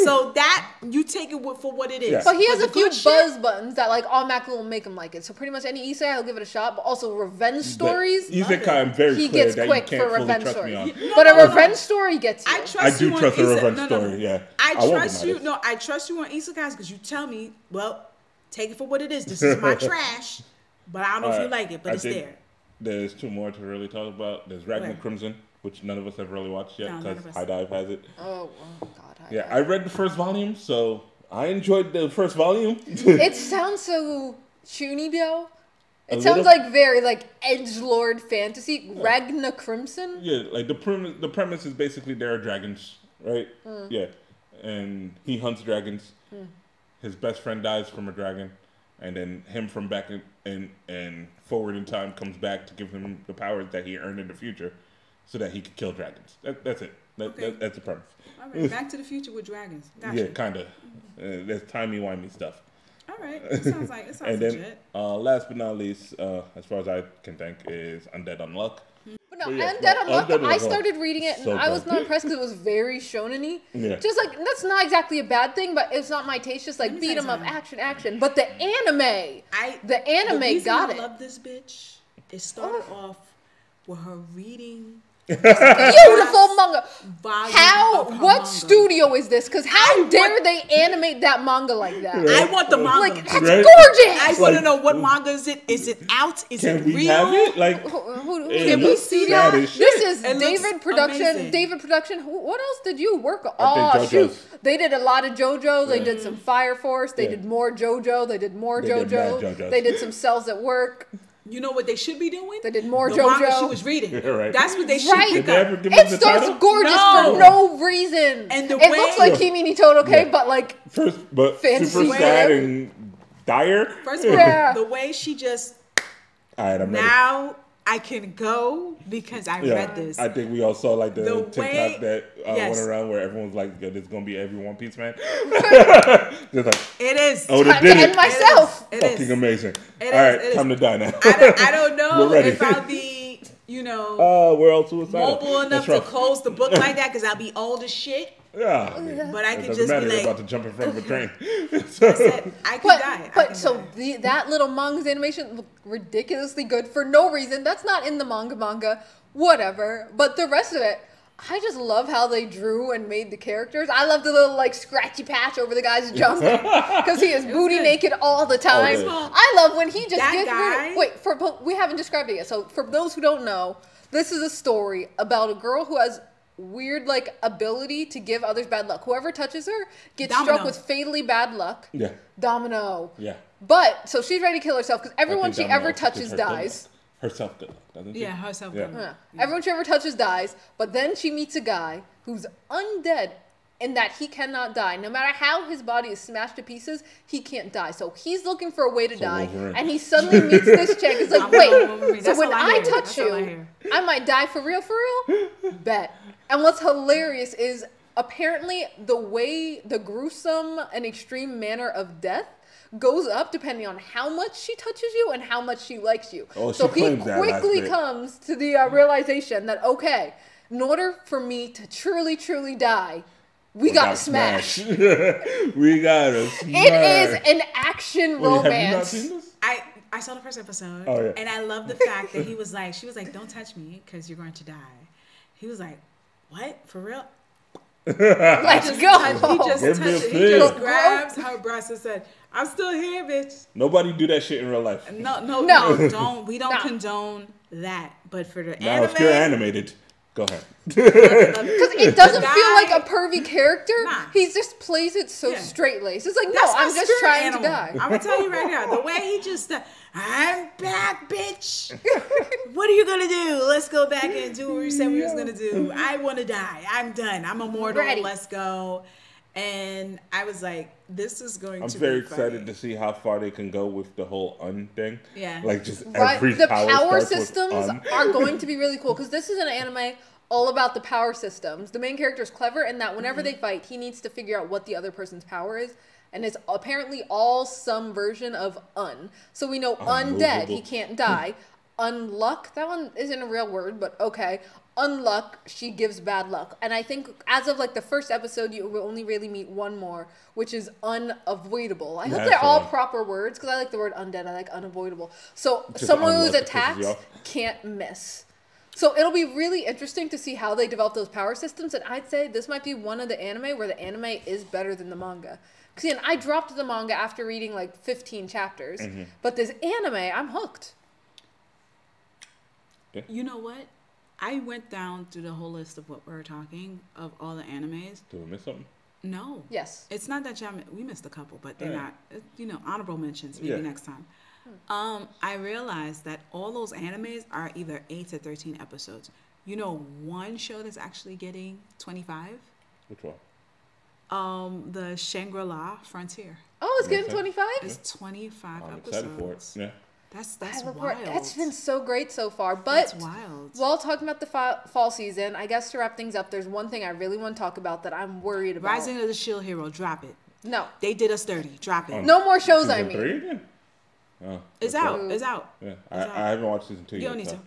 So that you take it for what it is. Yeah. But he has the a few good shit- buzz buttons that like automatically will make him like it. So pretty much any Isekai, he'll give it a shot. But also revenge stories, Isekai, I'm very he clear gets that quick you can't for fully revenge trust stories. me on. But No, a no. revenge story gets you. I trust I do you trust on a revenge no. story, yeah. I I won't trust deny you. this. No, I trust you on isekais because you tell me, well, take it for what it is. This is my trash, but I don't know if you Alright, like it, but I it's think there. There's 2 more to really talk about. There's Ragnar Where? Crimson, which none of us have really watched yet No, none because of us. High Dive has it. Oh God. Yeah, I read the first volume, so I enjoyed the first volume. It sounds so Chunibyo. It A sounds little- like very like edgelord fantasy. Ragnar Crimson. Yeah, like the premise is basically there are dragons, right? Yeah, and he hunts dragons. His best friend dies from a dragon, and then him from back in forward in time comes back to give him the powers that he earned in the future, so that he could kill dragons. That's it. Okay. That's the premise. All right, Back to the Future with dragons. Gotcha. Yeah, kind of. There's timey-wimey stuff. All right, it sounds And then, legit. last but not least, as far as I can think, is Undead Unluck. But no, But yeah, Undead no, Unluck, Undead I Unluck. started reading it and So I was good. not impressed because it was very shonen-y. Yeah. Just like, that's not exactly a bad thing, but it's not my taste. Just like me beat tell 'em you up, something. action. But the anime, the anime reason got I it. love this bitch. It started off with her reading Beautiful manga. volume How? of her What manga. studio is this? Because how I dare want- they animate that manga like that? I want the manga. Like, that's Right? gorgeous. I want to Like, know what manga is it? Is it out? Is Can it we real? have it? Like, Who it can we looks see sad that? as shit. This is It looks David Production. amazing. David Production. What else did you work on? I Oh think shoot! JoJo's. They did a lot of JoJo. They Yeah. did some Fire Force. They Yeah. did more JoJo. They did more They did JoJo. mad JoJos. They did some Cells at Work. You know what they should be doing? They did more the manga JoJo. she was reading. Yeah, right. That's what they should Right. pick Did they up. ever give It us the starts title? gorgeous No. for no reason. And the it way- looks like Yeah. Kimi ni Todo, okay? Yeah. But like, First, but Fancy super way. sad and dire. First of all, Yeah. the way she just All right, I'm ready. now I can go because I Yeah, read this. I think we all saw like the The TikTok way- that yes. went around where everyone was like, "Yo, this is gonna be every One Piece man." Just like, It is. oh, they time to did end it. myself. It Fucking is. amazing. It All is, right, it is. time to die now. I don't know We're ready. if I'll be, We're all suicidal. mobile enough That's to rough. close the book like that because I'll be old as shit. Yeah. I mean, But I it could doesn't just matter. be You're like, about to jump in front of a train. I said, I could die. But so that little manga's animation looked ridiculously good for no reason. That's not in the manga, whatever. But the rest of it, I just love how they drew and made the characters. I love the little like scratchy patch over the guy's junk because he is booty naked all the time. Oh, I love when he just that gets guy- we haven't described it yet. So for those who don't know, this is a story about a girl who has weird like ability to give others bad luck. Whoever touches her gets struck with fatally bad luck. Yeah. Domino. Yeah. But so she's ready to kill herself because everyone she Domino ever gives touches her dies. Herself good luck, doesn't she? Yeah, herself. Yeah. Yeah. Everyone she ever touches dies, but then she meets a guy who's undead in that he cannot die. No matter how his body is smashed to pieces, he can't die. So he's looking for a way to die, Wolverine. and he suddenly meets this chick. It's like, wait, so when I touch you, I might die for real? Bet. And what's hilarious is apparently the way, the gruesome and extreme manner of death goes up depending on how much she touches you and how much she likes you. Oh, so she he claims that last quickly bit. comes to the realization that, okay, in order for me to truly, truly die, we gotta smash. We gotta smash. It is an action Wait, romance. have you not seen this? I saw the first episode, Oh, yeah. and I love the fact that she was like, don't touch me because you're going to die. He was like, what? For real? Let's go. He just Give me a touched it. He fig. just grabs her breast and said, I'm still here, bitch. Nobody do that shit in real life. No, we don't No. condone that. But for the Now, anime, if you're animated, go ahead. Because it doesn't The feel like guy- a pervy character. Nah. He just plays it so Yeah. straight laced. It's like, no, that's I'm my just spirit trying animal. to die. I'm gonna tell you right now, the way he just, I'm back, bitch. What are you gonna do? Let's go back and do what we said we was gonna do. I want to die. I'm done. I'm immortal. Ready. Let's go. And I was like, this is going I'm to very be funny. excited to see how far they can go with the whole thing. Yeah. Like just Right? every The power power starts with systems are going to be really cool because this is an anime all about the power systems. The main character is clever in that whenever they fight, he needs to figure out what the other person's power is. And it's apparently all some version of So we know undead, he can't die. Unluck, that one isn't a real word, but okay. Unluck, she gives bad luck. And I think as of like the first episode, you will only really meet one more, which is unavoidable. I hope That's they're all all. proper words because I like the word undead. I like unavoidable. So Just someone who's unluck that pisses attacked you off. can't miss. So it'll be really interesting to see how they develop those power systems. And I'd say this might be one of the anime where the anime is better than the manga. Because again, I dropped the manga after reading like 15 chapters. But this anime, I'm hooked. You know what? I went down through the whole list of what we're talking of all the animes. Did we miss something? No. Yes. It's not that we missed a couple, but they're Yeah. not, honorable mentions maybe Yeah. next time. I realized that all those animes are either 8 to 13 episodes. You know, one show that's actually getting 25? Which one? The Shangri-La Frontier. Oh, it's getting Okay. 25? It's 25 I'm episodes. excited for it. Yeah. That's I look wild. for it. That's been so great so far. That's But wild. while talking about the fall season, I guess to wrap things up, there's one thing I really want to talk about that I'm worried about. Rising of the Shield Hero, drop it. No. They did us dirty. Drop it. No more shows, I Season mean. 3 again? Oh, It's okay. out. It's out. Yeah, It's I haven't watched season 2 You yet. don't need so.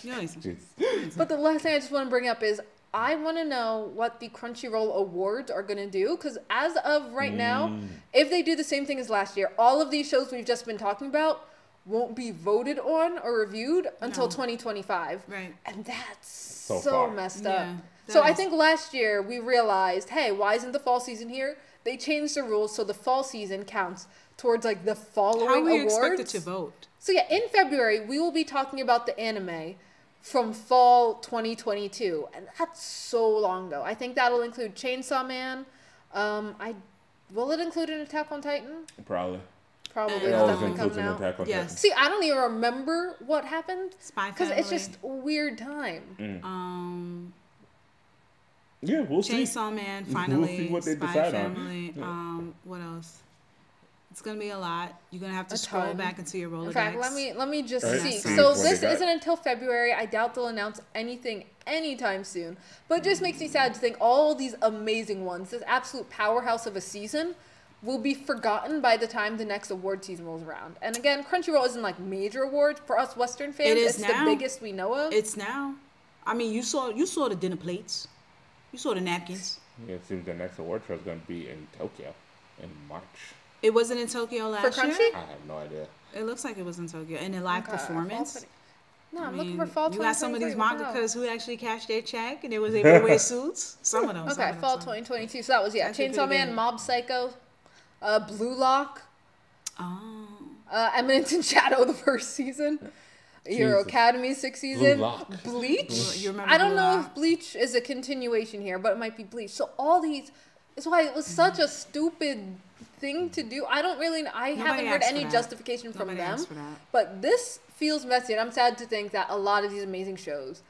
to. You don't need to. Jeez. But the last thing I just want to bring up is I want to know what the Crunchyroll Awards are going to do. Because as of right now, if they do the same thing as last year, all of these shows we've just been talking about won't be voted on or reviewed until 2025. Right. And that's So so far. messed Yeah, up. that So I is. think last year we realized, hey, why isn't the fall season here? They changed the rules so the fall season counts towards like the following How are you awards. expected to vote? So yeah, in February we will be talking about the anime from fall 2022, and that's so long ago. I think that'll include Chainsaw Man. Will it include an Attack on Titan? Probably. Probably. It It's always definitely includes coming an out. Attack on Yes. Titan. See, I don't even remember what happened Spy because Family. it's just a weird time. Yeah, we'll see. Chainsaw Man, We'll finally. see what they Spy decide on. Family. Yeah. What else? It's gonna be a lot. You're gonna have to A scroll ton. back into your Rolodex. In fact, let me just Right. see. See So what they this got. isn't until February. I doubt they'll announce anything anytime soon. But it just makes me sad to think all these amazing ones, this absolute powerhouse of a season, will be forgotten by the time the next award season rolls around. And again, Crunchyroll isn't like major awards for us Western fans. It is it's now. the biggest we know of. It's now. I mean, you saw the dinner plates. You saw the napkins. Yeah, it seems the next award show is going to be in Tokyo in March. It wasn't in Tokyo last For year? Crunchy? I have no idea. It looks like it was in Tokyo. And a live performance? No, I'm looking for fall 2023. You got some of these what the hell? mangakas who actually cashed their check and they was able to wear suits. Some of them. Okay, some of them, fall some of them. 2022. So that was, Actually Chainsaw pretty Man, good. Mob Psycho, Blue Lock, Oh. Eminence in Shadow, the first season. Hero Jesus. Academy, 6th season. Blue Lock. Bleach. You remember I don't Blue know Lock? if Bleach is a continuation here, but it might be Bleach. So all these, that's why it was such a stupid thing to do. I haven't heard asked any for that. justification from Nobody them. asked for that. But this feels messy, and I'm sad to think that a lot of these amazing shows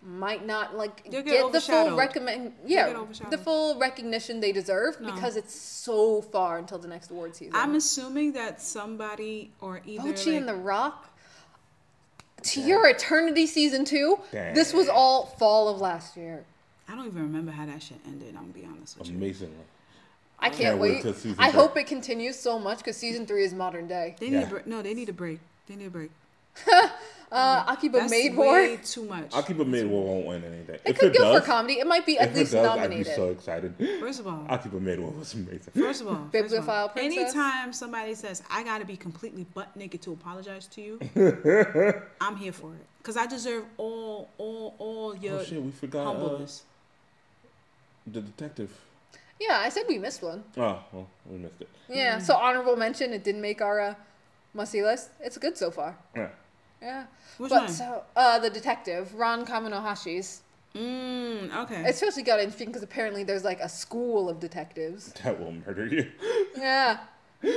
might not They'll get get the full overshadowed. get the overshadowed. full recognition they deserve No. because it's so far until the next award season. I'm assuming that somebody or either Bocchi and The Rock. To Your Eternity season 2. Damn. This was all fall of last year. I don't even remember how that shit ended. I'm gonna be honest with you. Amazingly. I can't wait wait. till season I 3. hope it continues so much because season 3 is modern day. They need Yeah. a break. No, they need a break. They need a break. Akiba That's Maid way War. too much. I'll keep a Maid War won't win anything. It If could it go does, for comedy. It might be at if least it does, nominated. I'd be so excited. First of all, I'll keep a Maid War was amazing. First of all, Bibliophile Princess. anytime somebody says I gotta be completely butt naked to apologize to you, I'm here for it because I deserve all your Oh shit, we forgot humbleness. the detective. Yeah, I said we missed one. Oh, well, we missed it. Yeah, so honorable mention. It didn't make our must-see list. It's good so far. Yeah. Yeah. Which but one? so the detective, Ron Kaminohashi's. Okay. It's especially got interesting because apparently there's like a school of detectives. That will murder you. Yeah.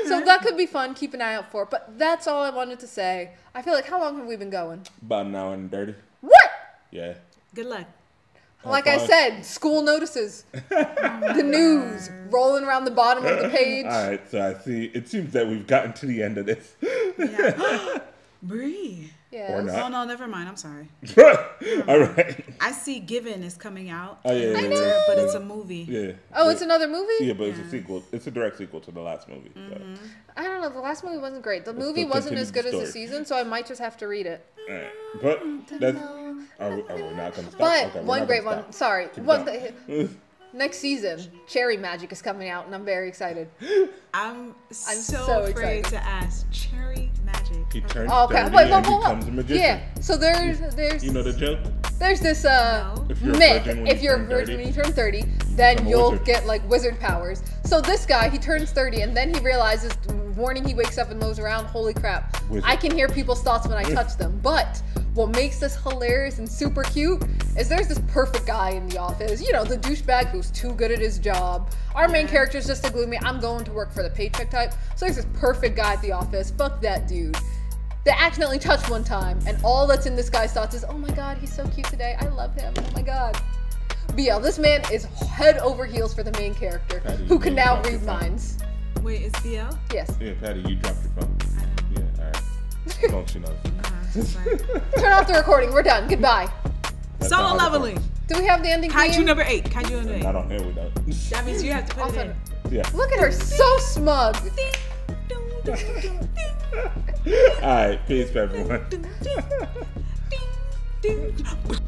So that could be fun. Keep an eye out for. But that's all I wanted to say. I feel like how long have we been going? About an hour and 30. What? Yeah. Good luck. Like I fine. said, school notices, the news rolling around the bottom of the page. All right, so I see. It seems that we've gotten to the end of this. Yeah. Bree. Yes. Or not. Oh no, never mind. I'm sorry. All right. I see Given is coming out. Oh, yeah, but yeah, it's yeah. a- but it's a movie. Yeah. Oh, it's another movie? Yeah, but it's a sequel. It's a direct sequel to the last movie. So. I don't know. The last movie wasn't great. The Let's movie go wasn't as good continue as the the story. season, so I might just have to read it. All right. But that's. Are we not going to stop? But Okay, we're one not great gonna one. stop. Sorry. Keep One going. next season, Cherry Magic is coming out, and I'm very excited. I'm so so afraid excited. to ask. Cherry Magic. He turns Oh, okay. 30 Wait, and becomes a magician. Yeah. So there's You know the joke? there's this No. If you're a myth. virgin when If you you're a turn virgin 30, when you turn 30, then become a you'll wizard. get like wizard powers. So this guy, he turns 30, and then he realizes the morning he wakes up and moves around, holy crap, Wizard. I can hear people's thoughts when I touch them. But what makes this hilarious and super cute is there's this perfect guy in the office. You know, the douchebag who's too good at his job. Our main character is just a gloomy, I'm going to work for the paycheck type. So there's this perfect guy at the office. Fuck that dude. They accidentally touch one time, and all that's in this guy's thoughts is, oh my god, he's so cute today. I love him. Oh my god. But yeah, this man is head over heels for the main character, Patty, who you can need to now drop your read phone. minds. Wait, it's BL? Yes. Yeah, Patty, you dropped your phone. I know. Yeah, all right. Don't she knows? Sorry. Turn off the recording. We're done. Goodbye. That's Solo not how to leveling. Do we have the ending Kaiju theme? number 8. Kaiju number 8. Not on here, we don't. That means you have to put Also, it Yeah. look at her, so smug. in. All right, peace, everyone. Ding, ding, ding.